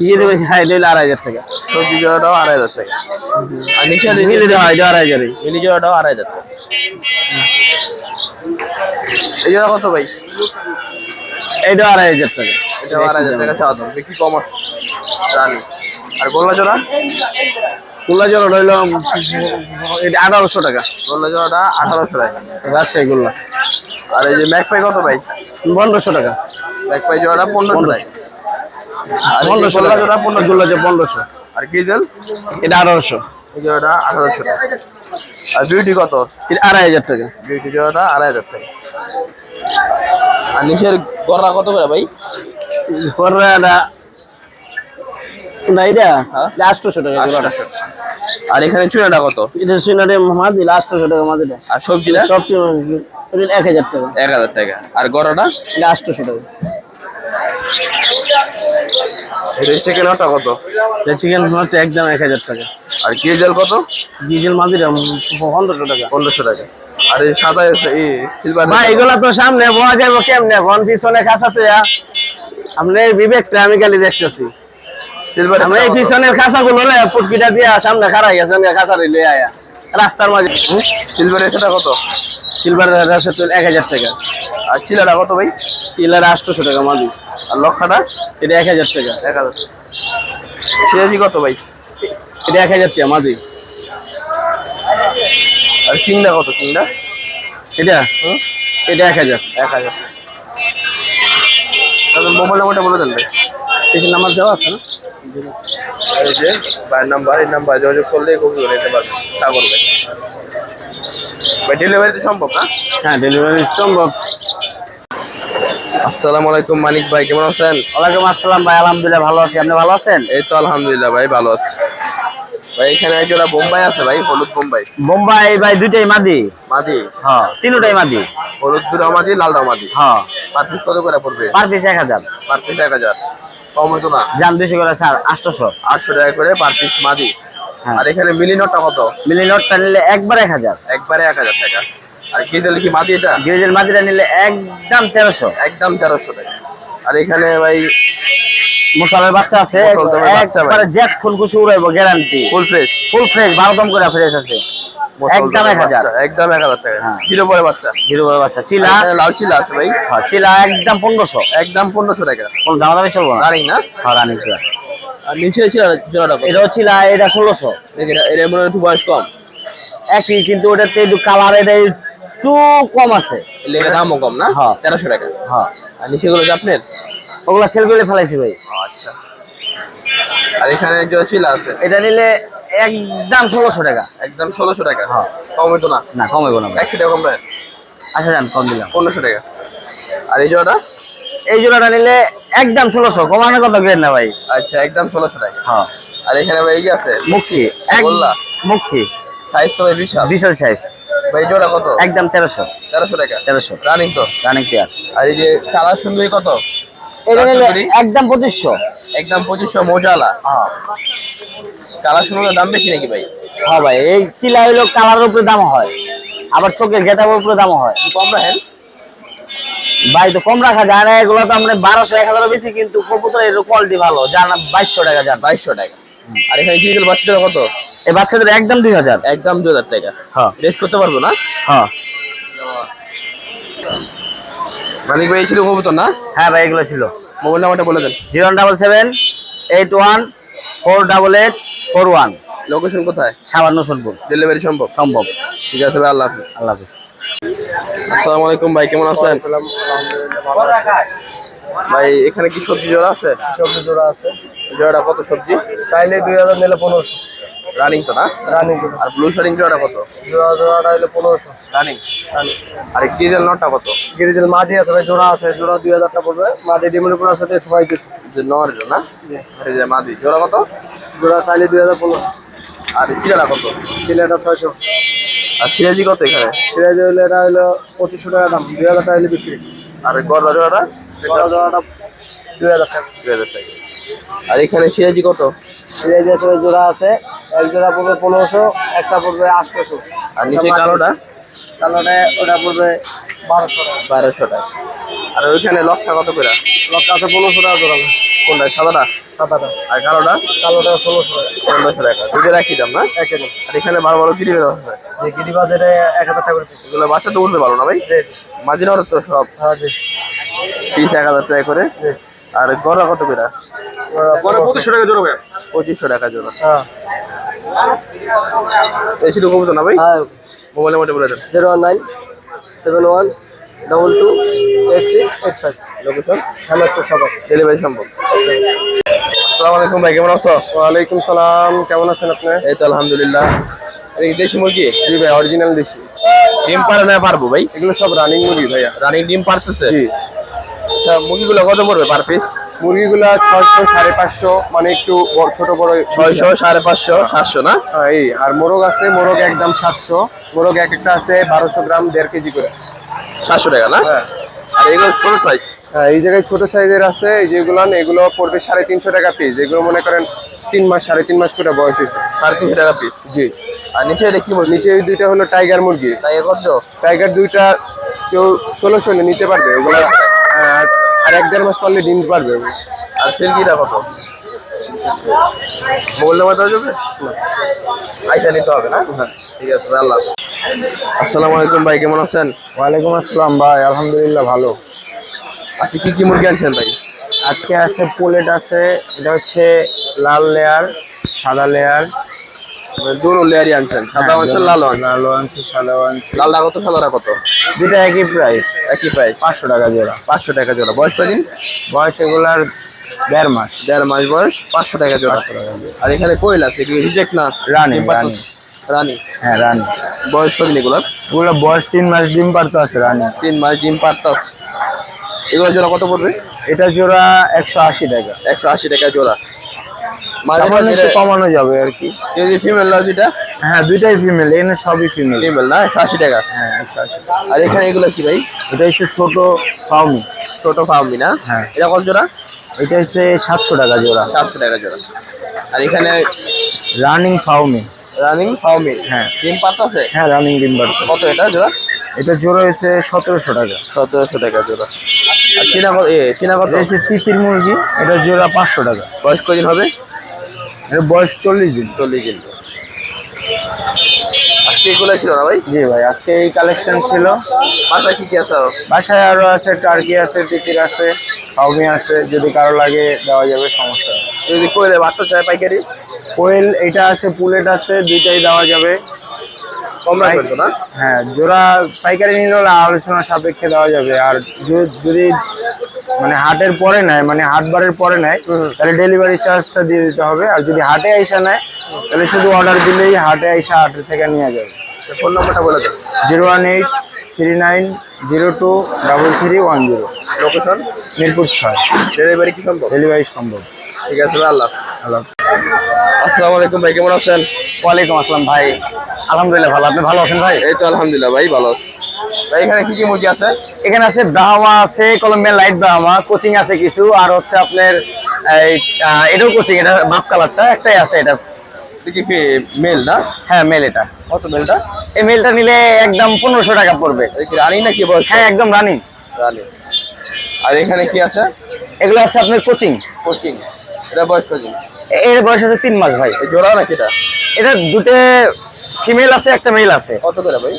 Speaker 2: ইয়ে দেবে, হ্যাঁ দিলে 2500 টাকা।
Speaker 1: সবজি জোড়াটাও 2,500 টাকা। আর নিচে
Speaker 2: মিলে দেওয়া হয় 2500।
Speaker 1: মিলি জোড়াটাও 2,500 টাকা। এই জোড়া কত ভাই?
Speaker 2: এইটা 2500 টাকা।
Speaker 1: এটা 2,500 টাকা চাওয়া দাম। বিক্রি কম আছে রানি। আর গোল্লা জোড়া?
Speaker 2: গোল্লা জোড়া রইল এটা 1800 টাকা।
Speaker 1: গোল্লা জোড়াটা 1800 টাকা।
Speaker 2: রাজশাহী গোল্লা।
Speaker 1: আর এই যে ম্যাকপাই কত ভাই?
Speaker 2: 1500 টাকা।
Speaker 1: ম্যাকপাই জোড়াটা 1500 টাকা। আর এই যে
Speaker 2: 1500
Speaker 1: গোল্লা
Speaker 2: টাকা।
Speaker 1: জোড়া 1500।
Speaker 2: গোল্লা জোড়া 1500।
Speaker 1: আর গ্রিজেল?
Speaker 2: এটা 1800।
Speaker 1: এই জোড়াটা 1800 টাকা। আর বিউটি কত?
Speaker 2: এটা 2500 টাকা।
Speaker 1: বিউটি জোড়াটা 2,500 টাকা। আর নিচের গড়া কত করে ভাই?
Speaker 2: পরে না এটা
Speaker 1: হ্যাঁ?
Speaker 2: 800 টাকা।
Speaker 1: 800 টাকা। আর এখানে চুনাটা কত?
Speaker 2: এটা সিনারে মাদি 800 টাকা মাদিটা।
Speaker 1: আর সবজিটা?
Speaker 2: সবজি 1000 টাকা।
Speaker 1: 1000 টাকা। আর গরুটা?
Speaker 2: এটা 800 টাকা।
Speaker 1: এই চিকেনটা কত?
Speaker 2: এটা চিকেন হচ্ছে একদম 1000 টাকা।
Speaker 1: আর গ্রিজেল কত?
Speaker 2: ডিজেল মাদিটা 1500 টাকা।
Speaker 1: 1500 টাকা। আর এই সাদা এই সিলভার
Speaker 2: ভাই এগুলা তো সামনে বোঝা যাবে কেমনে, কোন পিছনে খাঁচাতে আপনি বিবেকটা আমি খালি দেখতেছি।
Speaker 1: সিলভার
Speaker 2: আমরা এই পিছনের খাঁচাগুলো রে পুটকিটা দিয়া সামনে খাড়াই গেছেন, খাঁচারে লয়ে আয়া রাস্তার মাঝে।
Speaker 1: সিলভার এসেটা কত?
Speaker 2: সিলভার আছে 1000 টাকা।
Speaker 1: আর চিলাটা কত ভাই?
Speaker 2: চিলার 800 টাকা মাদি।
Speaker 1: আর লক্ষাটা?
Speaker 2: এটা 1000 টাকা।
Speaker 1: 1000। সিরাজি কত ভাই?
Speaker 2: এটা 1000 টাকা মাদি।
Speaker 1: আর কিংডা কত? কিংডা
Speaker 2: এটা এটা 1000।
Speaker 1: 1000। তাহলে মোবাইল নাম্বারটা বলে দেন ভাই।
Speaker 2: এই নাম্বার দেওয়া আছে না?
Speaker 1: এই যে ভাইয়ের নাম্বার, এই নাম্বার যোগাযোগ করলে কবি নিতে পারবেন সাগর ভাই। ভাই ডেলিভারিতে সম্ভব না?
Speaker 2: হ্যাঁ ডেলিভারি সম্ভব।
Speaker 1: আসসালামু আলাইকুম মানিক ভাই, কেমন আছেন?
Speaker 2: ওয়ালাইকুম আসসালাম ভাই, আলহামদুলিল্লাহ ভালো আছি। আপনি ভালো আছেন?
Speaker 1: এই তো আলহামদুলিল্লাহ ভাই ভালো আছি। ভাই এখানে একজোড়া বোম্বাই আছে ভাই, হলুদ বোম্বাই।
Speaker 2: বোম্বাই ভাই দুইটাই মাদি।
Speaker 1: মাদি?
Speaker 2: হ্যাঁ তিনটাই মাদি।
Speaker 1: হলুদ দুটো মাদি, লালটা মাদি।
Speaker 2: হ্যাঁ
Speaker 1: পার পিস কত করে পড়বে?
Speaker 2: Per piece 1000।
Speaker 1: Per piece 1000। কম হতো না?
Speaker 2: জান 200 করে স্যার 800।
Speaker 1: 800 টাকা করে পার পিস মাদি।
Speaker 2: হ্যাঁ।
Speaker 1: আর এখানে মিলিনটটা কত?
Speaker 2: মিলি লটটা নিলে একবার 1000।
Speaker 1: একবারে 1000 টাকা। আর কি দিলে কি মাদি এটা?
Speaker 2: গ্রিজেল মাদিটা নিলে একদম 1300।
Speaker 1: একদম 1300 টাকা। আর এখানে ভাই
Speaker 2: মুসালের বাচ্চা আছে,
Speaker 1: মুসলধামের বাচ্চা ভাই।
Speaker 2: একবারে জ্যাক ফুল কুচি উড়াইবো guarantee.
Speaker 1: Full fresh?
Speaker 2: Full fresh 12 দম করে ফ্রেশ আছে। একদম 1000।
Speaker 1: একদম 1000 টাকা।
Speaker 2: হ্যাঁ।
Speaker 1: জিরো পরে বাচ্চা?
Speaker 2: জিরো বড় বাচ্চা চিলা।
Speaker 1: এখানে লাল চিলা আছে ভাই?
Speaker 2: হ্যাঁ চিলা একদম 1500।
Speaker 1: একদম 1500 টাকা।
Speaker 2: কোন দামাদামি চলবো না।
Speaker 1: রানিং না?
Speaker 2: হ্যাঁ রানি চিলা।
Speaker 1: আর নিচে ছিল জোড়াটা কত?
Speaker 2: এটাও চিলা, এটা 1600।
Speaker 1: এটা মনে হয় একটু বয়স কম।
Speaker 2: একই কিন্তু ওটাতে একটু কালার এটা একটু কম আছে।
Speaker 1: লেগে দামও কম না?
Speaker 2: হ্যাঁ।
Speaker 1: 1300 টাকা।
Speaker 2: হ্যাঁ
Speaker 1: আর নিচেগুলো যে আপনার?
Speaker 2: ওগুলা সেল করে ফেলাইছি ভাই।
Speaker 1: আচ্ছা। আর এখানে একজন চিলা আছে,
Speaker 2: এটা নিলে একদম 1600 টাকা।
Speaker 1: একদম 1600 টাকা।
Speaker 2: হ্যাঁ।
Speaker 1: কম হতো না?
Speaker 2: না কম হইব না ভাই।
Speaker 1: 100 টাকা কম দেন।
Speaker 2: আচ্ছা যান কম দিলাম।
Speaker 1: 1500 টাকা। আর এই জোড়াটা?
Speaker 2: এই জোড়াটা নিলে একদম 1600, কমানো কত গ্রেড না ভাই।
Speaker 1: আচ্ছা একদম 1600 টাকা।
Speaker 2: হ্যাঁ
Speaker 1: আর এখানে ভাই এই যে আছে
Speaker 2: মুখি
Speaker 1: গোল্লা।
Speaker 2: মুখি
Speaker 1: সাইজ তো ভাই বিশাল।
Speaker 2: বিশাল সাইজ।
Speaker 1: ভাই এই জোড়া কত?
Speaker 2: একদম 1300।
Speaker 1: 1300 টাকা।
Speaker 2: 1300
Speaker 1: রানিং তো?
Speaker 2: Running pair.
Speaker 1: আর এই যে কালার সুন্দরী কত?
Speaker 2: এটা নিলে
Speaker 1: সুন্দরী?
Speaker 2: একদম 2500।
Speaker 1: একদম 2500 মোজালা।
Speaker 2: হ্যাঁ
Speaker 1: কালার সুন্দর দাম বেশি নাকি ভাই?
Speaker 2: হ্যাঁ ভাই এই চিলা হইলো কালারের উপরে দাম হয়, আবার চোখের গেটার উপরে দাম হয়।
Speaker 1: একটু কম রাখেন।
Speaker 2: ভাই তো কম রাখা যায় না, এগুলো তো আমরা 1200-1000 বেশি, কিন্তু কবুতর এর কোয়ালিটি ভালো জানা 2200 টাকা যান।
Speaker 1: 2200 টাকা। আর এখানে ডিজিটাল বাচ্চাদের কত?
Speaker 2: এই বাচ্চাদের একদম 2000।
Speaker 1: একদম 2000 টাকা।
Speaker 2: হ্যাঁ
Speaker 1: রেস করতে পারবো না?
Speaker 2: হ্যাঁ
Speaker 1: মানিক ভাই এই ছিল কবুতর না?
Speaker 2: হ্যাঁ ভাই এগুলো ছিল।
Speaker 1: মোবাইল নাম্বারটা বলে দেন।
Speaker 2: 077814141।
Speaker 1: লোকেশন কোথায়?
Speaker 2: সামান্য শুনবো
Speaker 1: ডেলিভারি সম্ভব?
Speaker 2: সম্ভব।
Speaker 1: ঠিক আছে ভাই, আল্লাহ হাফিজ।
Speaker 2: আল্লাহ হাফিজ।
Speaker 1: আসসালামু আলাইকুম ভাই, কেমন আছেন? ভাই এখানে কি সবজি জোড়া আছে?
Speaker 2: সবজি জোড়া আছে।
Speaker 1: জোড়াটা কত সবজি?
Speaker 2: চাইলে 2000 নিলে 1500।
Speaker 1: রানিং তো না?
Speaker 2: রানিং
Speaker 1: আর ব্লু শার্টিং জোড়াটা কত?
Speaker 2: জোড়াটা হইলে 1500।
Speaker 1: রানিং। আর ডিজেল নটটা কত?
Speaker 2: গিরিজেল মাদি আছে ভাই, জোড়া আছে, জোড়া 2000 টাকা পড়বে। মাদি ডিমের উপর আছে 150 কিছু।
Speaker 1: যে নর না? এই যে মাদি জোড়া কত?
Speaker 2: জোড়া চাইলে 2015।
Speaker 1: আর চিলাটা কত?
Speaker 2: চিলেটা 600।
Speaker 1: আর সিরাজি কত এখানে?
Speaker 2: সিরাজ হইলে এটা হইলো 2500 টাকা দাম, 2000 টাকা হইলে বিক্রি।
Speaker 1: আর গড়া জোড়াটা?
Speaker 2: জোড়াটা 2000 টাকা।
Speaker 1: 2000 টাকা। আর এখানে সিরাজি কত?
Speaker 2: সিরাজ আছে ভাই, জোড়া আছে, এক জোড়া পড়বে 1500, একটা পড়বে 800।
Speaker 1: আর নিচে কালোটা?
Speaker 2: কালোটা ওটা পড়বে 1200 টাকা।
Speaker 1: 1200 টাকা। আর ওইখানে লক্ষা কত করে?
Speaker 2: লক্কা আছে 1500 টাকা জোড়া।
Speaker 1: কোনটা? সাদাটা?
Speaker 2: সাদাটা।
Speaker 1: আর কালোটা?
Speaker 2: কালোটা 1600 টাকা।
Speaker 1: 1500 টাকা। দুটো একই দাম না?
Speaker 2: একই দাম।
Speaker 1: আর এখানে বারো বারো কিনে বেরো আছে।
Speaker 2: যে গিরি বাজারে 1000 টাকা করে পিস।
Speaker 1: এগুলো বাচ্চা তো উঠবে ভালো না ভাই?
Speaker 2: জি
Speaker 1: মাঝি নর তো সব
Speaker 2: হ্যাঁ জি
Speaker 1: পিস 1000 টাকা করে।
Speaker 2: জি।
Speaker 1: আর গড়া কত করে?
Speaker 2: পরে 2500 টাকা জোড়া ভাই।
Speaker 1: 2500 টাকা জোড়া।
Speaker 2: হ্যাঁ
Speaker 1: এই ছিল কবুতর না ভাই?
Speaker 2: হ্যাঁ।
Speaker 1: মোবাইল নাম্বারটা বলে দেন।
Speaker 2: 01971228685।
Speaker 1: লোকেশন?
Speaker 2: হেমায়তপুর সদর।
Speaker 1: ডেলিভারি সম্ভব? আসসালামু আলাইকুম ভাই, কেমন আছো?
Speaker 2: ওয়ালাইকুম সালাম, কেমন আছেন আপনি?
Speaker 1: এই তো আলহামদুলিল্লাহ। এই দেশি মুরগি?
Speaker 2: জি ভাই, অরিজিনাল দেশি।
Speaker 1: ডিম পারে না পারবো ভাই?
Speaker 2: এগুলো সব রানিং মুরগি ভাইয়া।
Speaker 1: রানিং ডিম পারতেছে?
Speaker 2: জি।
Speaker 1: আচ্ছা মুরগিগুলো কত পড়বে পার পিস?
Speaker 2: মুরগিগুলা 600 550 মানে একটু ছোট বড়
Speaker 1: 600 550 700 না?
Speaker 2: এই আর মোরগ আছে, মোরগ একদম 700, মোরগ এক একটা আছে 1200 গ্রাম 1.5 কেজি করে
Speaker 1: 700 টাকা না?
Speaker 2: হ্যাঁ।
Speaker 1: আর এগুলো ছোট সাইজ?
Speaker 2: হ্যাঁ, এই জায়গায় ছোট সাইজের আছে, এই যেগুলো এগুলো পড়বে 350 টাকা পিস। এগুলো মনে করেন 3 মাস 3.5 মাস করে বয়স হয়েছে।
Speaker 1: 350 টাকা পিস।
Speaker 2: জি।
Speaker 1: আর নিচে এটা কি বলছি?
Speaker 2: নিচে এই দুইটা হলো টাইগার মুরগি।
Speaker 1: তাই কত?
Speaker 2: টাইগার দুইটা কেউ 1600 নিতে পারবে ওগুলো, আর 1.5 মাস পরলে ডিম পারবে।
Speaker 1: আর সিল্কিটা কত? বললে মতো যাবে? আইসা নিতে হবে না?
Speaker 2: হ্যাঁ।
Speaker 1: ঠিক আছে, আল্লাহ। আসসালামু আলাইকুম ভাই, কেমন আছেন?
Speaker 2: ওয়ালাইকুম আসসালাম ভাই, আলহামদুলিল্লাহ ভালো।
Speaker 1: আজকে কি কি মুরগি আনছেন ভাই?
Speaker 2: আজকে আছে পোলেট আছে, এটা হচ্ছে লাল লেয়ার সাদা লেয়ার।
Speaker 1: দুটো লেয়ারই আনছেন, সাদা আনছেন লাল আনছেন?
Speaker 2: লালও আনছি সাদাও আনছি।
Speaker 1: লালটা কত, সাদাটা কত?
Speaker 2: দুটা একই প্রাইস,
Speaker 1: একই প্রাইস,
Speaker 2: 500 টাকা জোড়া।
Speaker 1: 500 টাকা জোড়া। বয়স কদিন?
Speaker 2: বয়স এগুলার 1.5 মাস।
Speaker 1: 1.5 মাস বয়স, 500 টাকা জোড়া।
Speaker 2: 500 টাকা জোড়া।
Speaker 1: আর এখানে কোয়েল আছে কি রিজেক্ট না?
Speaker 2: রানী,
Speaker 1: ডিম পারতেছে? রানী।
Speaker 2: হ্যাঁ রানী।
Speaker 1: বয়স কদিন এগুলোর?
Speaker 2: এগুলো বয়স 3 মাস, ডিম পারতে আছে রানী।
Speaker 1: 3 মাস ডিম পারতাছে। এগুলো জোড়া কত পড়বে?
Speaker 2: এটা জোড়া 180 টাকা।
Speaker 1: 180 টাকা জোড়া। মাঝে
Speaker 2: সামান্য
Speaker 1: মাঝে
Speaker 2: একটু কমানো যাবে আর কি।
Speaker 1: যদি ফিমেল লাও দুইটা?
Speaker 2: হ্যাঁ দুইটাই ফিমেল, এখানে সবই ফিমেল।
Speaker 1: ফিমেল না, 180 টাকা।
Speaker 2: হ্যাঁ 180।
Speaker 1: আর এখানে এগুলো কি ভাই?
Speaker 2: এটা হচ্ছে ছোট ফাউমি।
Speaker 1: ছোট ফার্মি না?
Speaker 2: হ্যাঁ।
Speaker 1: এটা কত জোড়া?
Speaker 2: এটা হচ্ছে 700 টাকা জোড়া।
Speaker 1: 700 টাকা জোড়া। আর এখানে
Speaker 2: রানিং ফাউমি।
Speaker 1: Running Fermi.
Speaker 2: হ্যাঁ।
Speaker 1: ডিম পারতাছে?
Speaker 2: হ্যাঁ রানিং ডিম পারতে।
Speaker 1: কত এটা জোড়া?
Speaker 2: এটা জোড়া হচ্ছে 1700 টাকা।
Speaker 1: 1700 টাকা জোড়া। আর চীনা কত?
Speaker 2: এটা হচ্ছে তিতির মুরগি, এটা জোড়া 500 টাকা।
Speaker 1: বয়স কদিন হবে?
Speaker 2: এর বয়স 40 দিন।
Speaker 1: 40 দিন বয়স। আজকে এগুলো ছিল না ভাই?
Speaker 2: জি ভাই, আজকে এই কালেকশন ছিল।
Speaker 1: বাসায় কি কি আছে আরো?
Speaker 2: বাসায় আরো আছে, টার্কি আছে, তিতির আছে, ফাউমি আছে, যদি কারো লাগে দেওয়া যাবে, সমস্যা নেই।
Speaker 1: যদি কোয়েলে বাচ্চা চায় পাইকারি?
Speaker 2: কোয়েল এটা আছে, পুলেট আছে, দুইটাই দেওয়া যাবে।
Speaker 1: কম রাখবেন তো না?
Speaker 2: হ্যাঁ জোড়া পাইকারি নিলে আলোচনা সাপেক্ষে দেওয়া যাবে। আর যদি মানে হাটের পরে নেয়, মানে হাটবারের পরে নেয়, তাহলে ডেলিভারি চার্জটা দিয়ে দিতে হবে। আর যদি হাটে আইসা নেয় তাহলে শুধু অর্ডার দিলেই হাটে আইসা হাটের থেকে নিয়ে যাবে।
Speaker 1: ফোন নাম্বারটা বলে দেন।
Speaker 2: 01839023310।
Speaker 1: লোকেশন?
Speaker 2: মিরপুর 6।
Speaker 1: ডেলিভারি কি সম্ভব?
Speaker 2: ডেলিভারি সম্ভব।
Speaker 1: ঠিক আছে ভাই, আল্লাহ।
Speaker 2: হ্যালো,
Speaker 1: আসসালামু আলাইকুম ভাই, কেমন আছেন?
Speaker 2: ওয়ালাইকুম আসসালাম ভাই, আলহামদুলিল্লাহ ভালো। আপনি ভালো আছেন ভাই?
Speaker 1: এই তো আলহামদুলিল্লাহ ভাই, ভালো আছি। ভাই এখানে কি কি মুরগি আছে?
Speaker 2: এখানে আছে ব্রাহ্মা আছে, কলম্বিয়ান লাইট ব্রাহ্মা, কোচিং আছে কিছু, আর হচ্ছে আপনার এই এটাও কোচিং, এটা বাপ কালারটা একটাই আছে এটা।
Speaker 1: দেখি কি মেল না?
Speaker 2: হ্যাঁ মেল। এটা
Speaker 1: কত মেলটা?
Speaker 2: এই মেলটা নিলে একদম 1500 টাকা পড়বে।
Speaker 1: এই কি রানি নাকি বয়স?
Speaker 2: হ্যাঁ একদম রানিং।
Speaker 1: রানি। আর এখানে কি আছে?
Speaker 2: এগুলো আছে আপনার কোচিং।
Speaker 1: কোচিং। এটা বয়স কদিন?
Speaker 2: এর বয়স আছে 3 মাস ভাই।
Speaker 1: এই জোড়া নাকি এটা?
Speaker 2: এটা দুটো ফিমেল আছে, একটা মেল আছে।
Speaker 1: কত করে ভাই?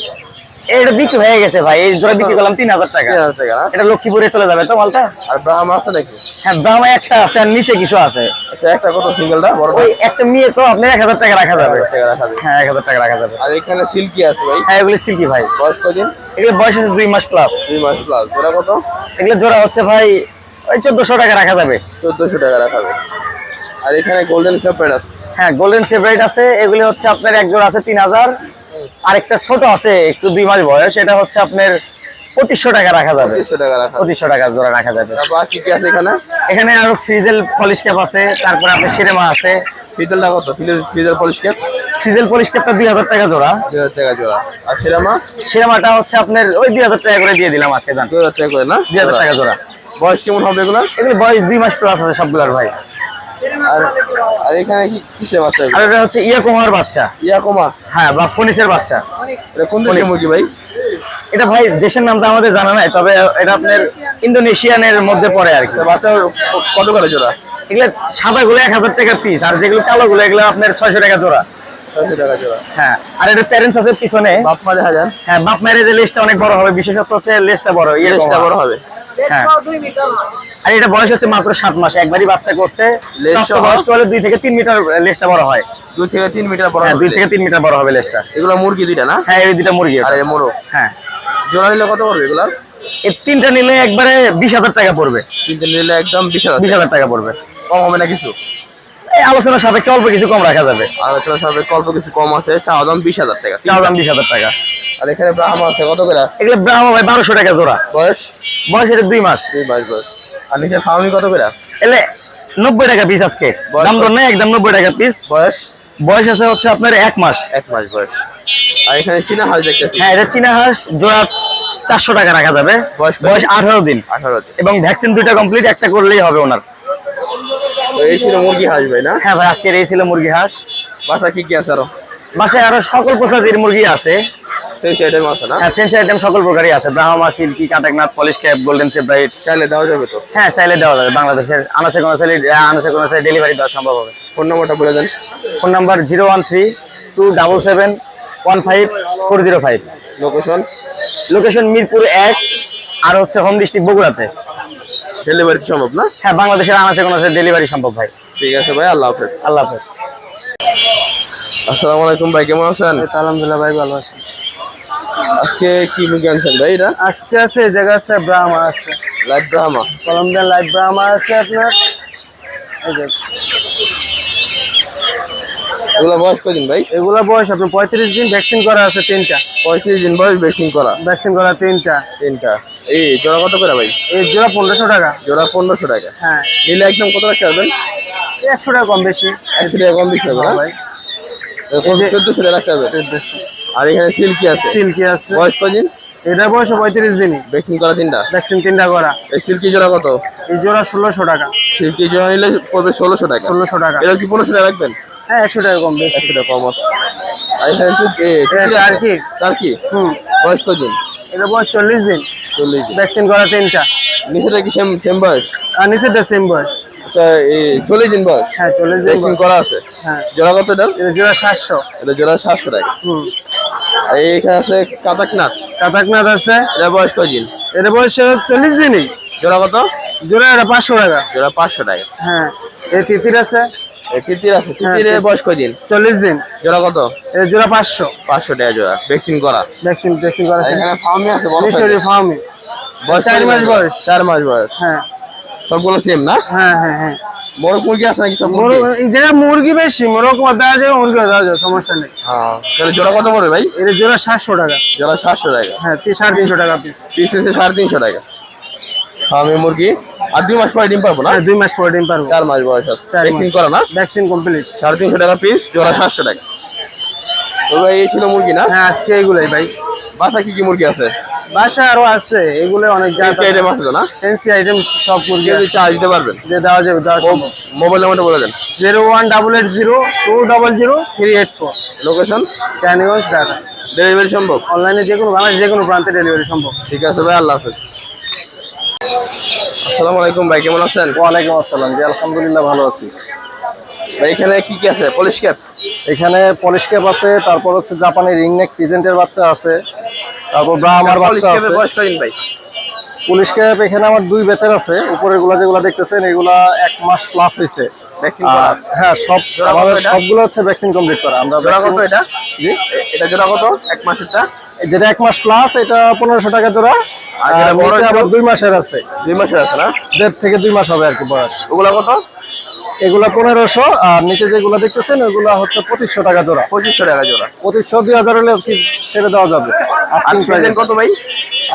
Speaker 2: এটা বিক্রি হয়ে গেছে ভাই, এই জোড়া বিক্রি করলাম 3000 টাকা।
Speaker 1: 3000 টাকা না?
Speaker 2: এটা লক্ষ্মীপুরে চলে যাবে তো মালটা।
Speaker 1: আর ব্রাহ্মা আছে নাকি?
Speaker 2: হ্যাঁ ব্রাহ্মা একটা আছে, আর নিচে কিছু আছে।
Speaker 1: আচ্ছা, একটা কত সিঙ্গেলটা বড়টা?
Speaker 2: ওই একটা নিয়ে তো আপনার 1000 টাকা রাখা যাবে।
Speaker 1: 1000 টাকা রাখা যাবে।
Speaker 2: হ্যাঁ 1000 টাকা রাখা যাবে।
Speaker 1: আর এখানে সিল্কি আছে ভাই?
Speaker 2: হ্যাঁ এগুলো সিল্কি ভাই।
Speaker 1: বয়স কদিন?
Speaker 2: এগুলো বয়স আছে 2 মাস প্লাস।
Speaker 1: 2 মাস প্লাস। জোড়া কত?
Speaker 2: এগুলো জোড়া হচ্ছে ভাই ওই 1400 টাকা রাখা যাবে।
Speaker 1: 1400 টাকা রাখা যাবে। আর এখানে গোল্ডেন সেপারেট আছে?
Speaker 2: হ্যাঁ গোল্ডেন সেপারেট আছে, এগুলো হচ্ছে আপনার এক জোড়া আছে 3000। আরেকটা ছোট আছে একটু 2 মাস বয়স, এটা হচ্ছে আপনার 2500 টাকা রাখা যাবে।
Speaker 1: 2500 টাকা রাখা যাবে।
Speaker 2: 2500 টাকা জোড়া রাখা যাবে।
Speaker 1: তারপর কি কি আছে এখানে?
Speaker 2: এখানে আরো ফ্রিজেল পলিশ ক্যাপ আছে, তারপরে আপনার সিনেমা আছে।
Speaker 1: ফিজেলটা কত? ফিজেল পলিশ ক্যাপ?
Speaker 2: ফ্রিজেল পলিশ ক্যাপটা 2000 টাকা জোড়া।
Speaker 1: 2000 টাকা জোড়া। আর সিরামা?
Speaker 2: সিনেমাটা হচ্ছে আপনার ওই 2000 টাকা করে দিয়ে দিলাম আজকে। জান
Speaker 1: 2000 টাকা করে না?
Speaker 2: 2000 টাকা জোড়া।
Speaker 1: বয়স কেমন হবে এগুলো?
Speaker 2: এগুলো বয়স 2 মাস প্লাস আছে সবগুলোর ভাই।
Speaker 1: আর আর এখানে কি কিসের বাচ্চা
Speaker 2: আর
Speaker 1: এগুলো?
Speaker 2: এটা হচ্ছে ইয়াকোমার বাচ্চা।
Speaker 1: ইয়াকোমা?
Speaker 2: হ্যাঁ বা ফনিসের বাচ্চা।
Speaker 1: এটা কোন দেশের মুরগি ভাই?
Speaker 2: এটা ভাই দেশের নামটা আমাদের জানা নাই, তবে এটা আপনার ইন্দোনেশিয়ানের মধ্যে পড়ে আর কি।
Speaker 1: আচ্ছা, বাচ্চা কত করে জোড়া?
Speaker 2: এগুলো সাদা গুলো 1000 টাকা পিস, আর যেগুলো কালো গুলো এগুলো আপনার 600 টাকা জোড়া।
Speaker 1: 600 টাকা জোড়া।
Speaker 2: হ্যাঁ আর এটা প্যারেন্টস আছে পিছনে।
Speaker 1: বাপ মা দেখা যান?
Speaker 2: হ্যাঁ বাপ মায়ের যে লেজটা অনেক বড় হবে, বিশেষত হচ্ছে লেজটা বড়, এই
Speaker 1: লেজটা বড় হবে।
Speaker 2: হ্যাঁ আর এটা বয়স হচ্ছে মাত্র 7 মাস, একবারই বাচ্চা করছে।
Speaker 1: লেজ সহ?
Speaker 2: বয়স্ক হলে 2 থেকে 3 মিটার লেজটা বড় হয়।
Speaker 1: 2 থেকে 3 মিটার বড়
Speaker 2: হ্যাঁ
Speaker 1: হবে।
Speaker 2: 2 থেকে 3 মিটার বড় হবে লেজটা।
Speaker 1: এগুলো মুরগি দুইটা না?
Speaker 2: হ্যাঁ এই দুইটা মুরগি।
Speaker 1: আর এই মোরগ?
Speaker 2: হ্যাঁ
Speaker 1: জোড়া নিলে কত পড়বে এগুলো?
Speaker 2: এই তিনটা নিলে একবারে 20000 টাকা পড়বে।
Speaker 1: তিনটে নিলে একদম 20000
Speaker 2: 20000 টাকা পড়বে।
Speaker 1: কম হবে না কিছু?
Speaker 2: এই আলোচনা সাপেক্ষে অল্প কিছু কম রাখা যাবে।
Speaker 1: আলোচনা সবে অল্প কিছু কম আছে। চাওয়া দাম 20000 টাকা।
Speaker 2: চাও দাম 20000 টাকা।
Speaker 1: আর এখানে ব্রাহ্মা আছে কত করে?
Speaker 2: এগুলো ব্রাহ্মা ভাই 1200 টাকা জোড়া।
Speaker 1: বয়স?
Speaker 2: বয়স এটা 2 মাস।
Speaker 1: 2 মাস বয়স। আর নিচে ফার্মি কত করে?
Speaker 2: এলে 90 টাকা পিস আজকে,
Speaker 1: বয়স
Speaker 2: দাম দর নাই, একদম 90 টাকা পিস।
Speaker 1: বয়স?
Speaker 2: বয়স আছে হচ্ছে আপনার 1 মাস।
Speaker 1: 1 মাস বয়স। আর এখানে চীনা হাঁস দেখতেছি।
Speaker 2: হ্যাঁ, এটা চীনা হাঁস জোড়া 400 টাকা রাখা যাবে।
Speaker 1: বয়স কত?
Speaker 2: বয়স 18 দিন
Speaker 1: 18 দিন।
Speaker 2: এবং ভ্যাকসিন 2টা কমপ্লিট, একটা করলেই হবে ওনার।
Speaker 1: তো এই ছিল মুরগি হাঁস ভাই না?
Speaker 2: হ্যাঁ ভাই, আজকের এই ছিল মুরগি হাঁস।
Speaker 1: বাসা কি কি আছে আরো?
Speaker 2: বাসায় আরো সকল প্রজাতির মুরগি আছে।
Speaker 1: সেই আইটেম আছে না?
Speaker 2: হ্যাঁ, ফ্রেঞ্চ আইটেম সকল প্রকারই আছে, Brahma, silkie, Kadaknath, Polish cap, golden sebright.
Speaker 1: চাইলে দেওয়া যাবে তো?
Speaker 2: হ্যাঁ, চাইলে দেওয়া যাবে। বাংলাদেশের আনাচে কোনাচে ডেলিভারি দেওয়া সম্ভব হবে।
Speaker 1: ফোন নাম্বারটা বলে দেন।
Speaker 2: Phone number 013-277-15405।
Speaker 1: Location?
Speaker 2: Location Mirpur 1, আর হচ্ছে হোম ডিস্ট্রিক্ট বগুড়াতে।
Speaker 1: ডেলিভারি সম্ভব না?
Speaker 2: হ্যাঁ, বাংলাদেশের আনাচে কোনাচে ডেলিভারি সম্ভব ভাই।
Speaker 1: ঠিক আছে ভাই, আল্লাহ হাফেজ।
Speaker 2: আল্লাহ হাফেজ।
Speaker 1: আসসালামু আলাইকুম ভাই, কেমন আছেন?
Speaker 2: আলহামদুলিল্লাহ ভাই, ভালো আছি।
Speaker 1: আজকে কি মুরগি আনছেন ভাই? এটা
Speaker 2: আজকে আছে, এই জায়গা আছে ব্রাহ্মা আছে,
Speaker 1: live Brahma,
Speaker 2: Columbian light Brahma আছে আপনার। এই যে
Speaker 1: এগুলো বয়স কদিন ভাই?
Speaker 2: এগুলা বয়স আপনার 35 দিন, ভ্যাকসিন করা আছে 3টা।
Speaker 1: 35 দিন বয়স, ভ্যাকসিন করা
Speaker 2: ভ্যাকসিন করা 3টা।
Speaker 1: 3টা। এই জোড়া কত করে ভাই?
Speaker 2: এই জোড়া 1500 টাকা।
Speaker 1: জোড়া 1500 টাকা।
Speaker 2: হ্যাঁ,
Speaker 1: নিলে একদম কত রাখতে পারবেন?
Speaker 2: 100 টাকা কম বেশি।
Speaker 1: 100 টাকা কম বেশি হবে না
Speaker 2: ভাই।
Speaker 1: 1400 টাকা রাখতে হবে। আর এখানে সিল্কি আছে।
Speaker 2: সিল্কি আছে,
Speaker 1: বয়স কদিন?
Speaker 2: এটা বয়স 35 দিনই,
Speaker 1: ভ্যাকসিন করা 3টা।
Speaker 2: ভ্যাকসিন 3টা করা।
Speaker 1: এই সিল্কি জোড়া কত?
Speaker 2: এই জোড়া 1600 টাকা।
Speaker 1: সিল্কি জোড়া নিলে পড়বে 1600 টাকা।
Speaker 2: 1600 টাকা।
Speaker 1: এটা কি 1500 টাকা রাখবেন?
Speaker 2: হ্যাঁ, 100 টাকা কম বেশি।
Speaker 1: 100 টাকা কম আছে। আর এখানে
Speaker 2: আর কি?
Speaker 1: তার কি বয়স কদিন?
Speaker 2: এটা বয়স 40 দিন,
Speaker 1: 40 দিন।
Speaker 2: ভ্যাকসিন করা 3টা।
Speaker 1: নিচেটা কি সেম বয়স?
Speaker 2: আর নিচেরটা সেম বয়স।
Speaker 1: আচ্ছা, এই 40 দিন বয়স।
Speaker 2: হ্যাঁ, 40 দিন
Speaker 1: ভ্যাকসিন
Speaker 2: বয়স।
Speaker 1: করা আছে।
Speaker 2: হ্যাঁ,
Speaker 1: জোড়া কত এটা?
Speaker 2: এটা জোড়া 700।
Speaker 1: এটা জোড়া 700 টাকা। আর এখানে আছে কাতাকনাথ।
Speaker 2: কাতাকনাথ আছে,
Speaker 1: এটা বয়স কদিন?
Speaker 2: এটা বয়স 40 দিনই।
Speaker 1: জোড়া কত?
Speaker 2: জোড়া এটা 500 টাকা।
Speaker 1: জোড়া 500 টাকা।
Speaker 2: হ্যাঁ, এই তিতির আছে,
Speaker 1: এই তিতির আছে। তিতিরের বয়স কদিন?
Speaker 2: 40 দিন।
Speaker 1: জোড়া কত?
Speaker 2: এই জোড়া 500।
Speaker 1: 500 টাকা জোড়া, ভ্যাকসিন করা।
Speaker 2: ভ্যাকসিন করা।
Speaker 1: আর এখানে ফার্মি আছে বড়
Speaker 2: মিশরি
Speaker 1: size।
Speaker 2: ফার্মি,
Speaker 1: বয়স
Speaker 2: 4 মাস বয়স।
Speaker 1: 4 মাস বয়স।
Speaker 2: হ্যাঁ
Speaker 1: সবগুলো সেম না?
Speaker 2: হ্যাঁ হ্যাঁ হ্যাঁ।
Speaker 1: বড় মুরগি আছে নাকি সব?
Speaker 2: এই জায়গায় মুরগি বেশি, মোরগ দেওয়া যাবে, মুরগি দেওয়া যাবে, সমস্যা নেই।
Speaker 1: হ্যাঁ, তাহলে জোড়া কত পড়বে ভাই?
Speaker 2: এটা জোড়া 700 টাকা।
Speaker 1: জোড়া 700 টাকা।
Speaker 2: হ্যাঁ, 350 টাকা পিস।
Speaker 1: পিস এসে 350 টাকা। ফার্মি মুরগি। আর 2 মাস পরে ডিম পাবো না?
Speaker 2: হ্যাঁ, 2 মাস পরে ডিম পারবো।
Speaker 1: 4 মাস বয়স আছে।
Speaker 2: 4
Speaker 1: ভ্যাকসিন
Speaker 2: মাস।
Speaker 1: করা না?
Speaker 2: Vaccine complete.
Speaker 1: 350 টাকা পিস, জোড়া 700 টাকা। তো ভাই এই ছিল মুরগি না?
Speaker 2: হ্যাঁ, আজকে এইগুলাই ভাই।
Speaker 1: বাসা কি কি মুরগি আছে?
Speaker 2: বাসা আরো আছে, এগুলো অনেক
Speaker 1: আইটেম আছে তো না?
Speaker 2: ফ্যান্সি আইটেম সব মুরগি
Speaker 1: যদি চার্জ দিতে পারবেন?
Speaker 2: যে দেওয়া যাবে, দেওয়া সম্ভব।
Speaker 1: মোবাইল নাম্বারটা বলে দেন।
Speaker 2: 01880-200-384।
Speaker 1: লোকেশন?
Speaker 2: ক্যানিগঞ্জ, ঢাকা।
Speaker 1: ডেলিভারি সম্ভব?
Speaker 2: অনলাইনে যে কোনো, বাংলাদেশ যে কোনো প্রান্তে ডেলিভারি সম্ভব।
Speaker 1: ঠিক আছে ভাই, আল্লাহ হাফেজ। আসসালামু আলাইকুম ভাই, কেমন আছেন?
Speaker 2: ওয়ালাইকুম আসসালাম জি, আলহামদুলিল্লাহ ভালো আছি।
Speaker 1: ভাই এখানে কি কি আছে? Polish cap?
Speaker 2: এখানে পলিশ ক্যাপ আছে, তারপর হচ্ছে জাপানি রিংনেক পিজেন্টের বাচ্চা আছে, তারপর ব্রাহ্মার
Speaker 1: পলিশ
Speaker 2: বাচ্চা
Speaker 1: ক্যাপের
Speaker 2: আছে।
Speaker 1: বয়স কদিন ভাই?
Speaker 2: পুলিশ ক্যাপ এখানে আমার 2 ব্যাচের আছে। উপরের গুলা যেগুলা দেখতেছেন এগুলা 1 মাস প্লাস হয়েছে।
Speaker 1: ভ্যাকসিন করা?
Speaker 2: হ্যাঁ, সব
Speaker 1: জোড়া কত
Speaker 2: আমাদের
Speaker 1: এটা?
Speaker 2: সবগুলো হচ্ছে ভ্যাকসিন কমপ্লিট করা। আমরা
Speaker 1: জোড়া কত এটা?
Speaker 2: জি,
Speaker 1: এটা জোড়া কত? 1 মাসেরটা?
Speaker 2: যেটা 1 মাস প্লাস এটা 1500 টাকা জোড়া।
Speaker 1: আর যেটা বড়
Speaker 2: নিচে আবার
Speaker 1: একটু?
Speaker 2: 2 মাসের আছে,
Speaker 1: 2 মাসের আছে না?
Speaker 2: 1.5 থেকে 2 মাস হবে আর কি বয়স।
Speaker 1: ওগুলা কত?
Speaker 2: এগুলা 1500, আর নিচে যেগুলো দেখতেছেন ওগুলা হচ্ছে 2500 টাকা জোড়া।
Speaker 1: 2500 টাকা জোড়া।
Speaker 2: 2500 2000 হলে কি ছেড়ে দেওয়া যাবে।
Speaker 1: আর
Speaker 2: আস্কিং প্রাইস
Speaker 1: প্রেজেন্ট কত ভাই?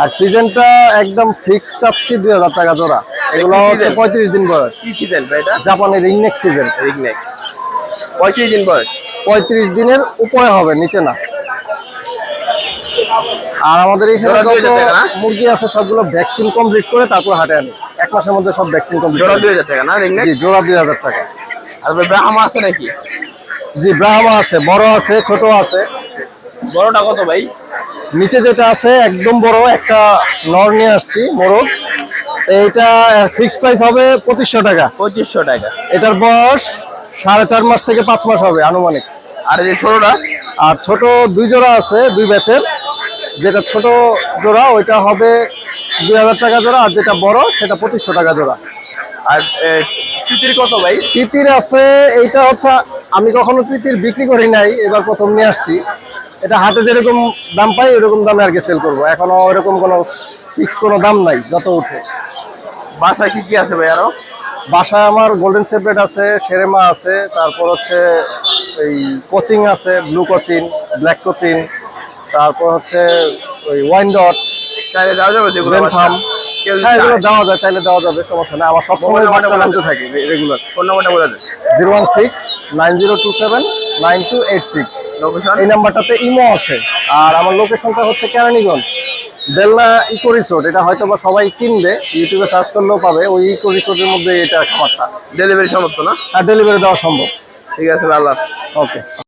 Speaker 2: আর সিজনটা একদম ফিক্সড চাচ্ছি 2000 টাকা জোড়া। এগুলো
Speaker 1: কি
Speaker 2: হচ্ছে
Speaker 1: season?
Speaker 2: 35 দিন বয়স।
Speaker 1: কি সিজন ভাই এটা?
Speaker 2: জাপানি রিংনেক সিজন।
Speaker 1: রিগনেক। 35 দিন বয়স।
Speaker 2: 35 দিনের উপরে হবে, নিচে না। আর আমাদের এখানে
Speaker 1: জোড়া
Speaker 2: যত
Speaker 1: 2000 টাকা না?
Speaker 2: মুরগি আছে সবগুলো ভ্যাকসিন কমপ্লিট করে তারপর হাটে আনি। 1 মাসের মধ্যে সব ভ্যাকসিন কমপ্লিট।
Speaker 1: জোড়া 2000 টাকা না রিগনেক?
Speaker 2: জি, জোড়া 2000 টাকা।
Speaker 1: আর ভাই ব্রাহ্মা আছে নাকি?
Speaker 2: জি, ব্রাহ্মা আছে, বড় আছে, ছোট আছে।
Speaker 1: বড়টা কত ভাই?
Speaker 2: নিচে যেটা আছে একদম বড় একটা নর নিয়ে আসছি, মোরগ। এইটা ফিক্সড প্রাইস হবে 2500 টাকা।
Speaker 1: 2500 টাকা।
Speaker 2: এটার বয়স 4.5 মাস থেকে 5 মাস হবে আনুমানিক।
Speaker 1: আর এই যে ছোটটা?
Speaker 2: আর ছোট 2 জোড়া আছে, 2 ব্যাচের। যেটা ছোট জোড়া ওইটা হবে 2000 টাকা জোড়া, আর যেটা বড় সেটা 2500 টাকা জোড়া।
Speaker 1: আর তিতির কত ভাই?
Speaker 2: তিতির আছে, এইটা হচ্ছে আমি কখনো তিতির বিক্রি করি নাই, এবার প্রথম নিয়ে আসছি। এটা হাটে যেরকম দাম পাই ওরকম দামে আর কি সেল করবো। এখনো ওরকম কোনো ফিক্স কোনো দাম নাই, যত উঠে।
Speaker 1: বাসায় কি কি আছে ভাই আরো?
Speaker 2: বাসায় আমার গোল্ডেন সেপারেট আছে, সেরেমা আছে, তারপর হচ্ছে এই কোচিং আছে, ব্লু কোচিং, ব্ল্যাক কোচিং, তারপর হচ্ছে ওই ওয়াইন ডট,
Speaker 1: চাইলে দেওয়া যাবে যেগুলো?
Speaker 2: বেনথাম।
Speaker 1: কেউ যদি
Speaker 2: হ্যাঁ এগুলো
Speaker 1: চায়,
Speaker 2: দেওয়া যায়, চাইলে দেওয়া যাবে, সমস্যা নেই। আমার সবসময়
Speaker 1: মোবাইল
Speaker 2: বাচ্চা
Speaker 1: নাম্বার
Speaker 2: নামতে থাকে রেগুলার।
Speaker 1: ফোন নাম্বারটা বলে দেন।
Speaker 2: 016-9027-9286।
Speaker 1: লোকেশন
Speaker 2: এই নাম্বারটাতে ইমো আছে। আর আমার লোকেশনটা হচ্ছে কেরানীগঞ্জ, বেলনা ইকো রিসোর্ট। এটা হয়তো বা সবাই চিনবে, ইউটিউবে সার্চ করলেও পাবে। ওই ইকো রিসোর্টের মধ্যে এটা খামারটা।
Speaker 1: ডেলিভারি সমর্থ না?
Speaker 2: আর ডেলিভারি দেওয়া সম্ভব।
Speaker 1: ঠিক আছে, আল্লাহ।
Speaker 2: ওকে।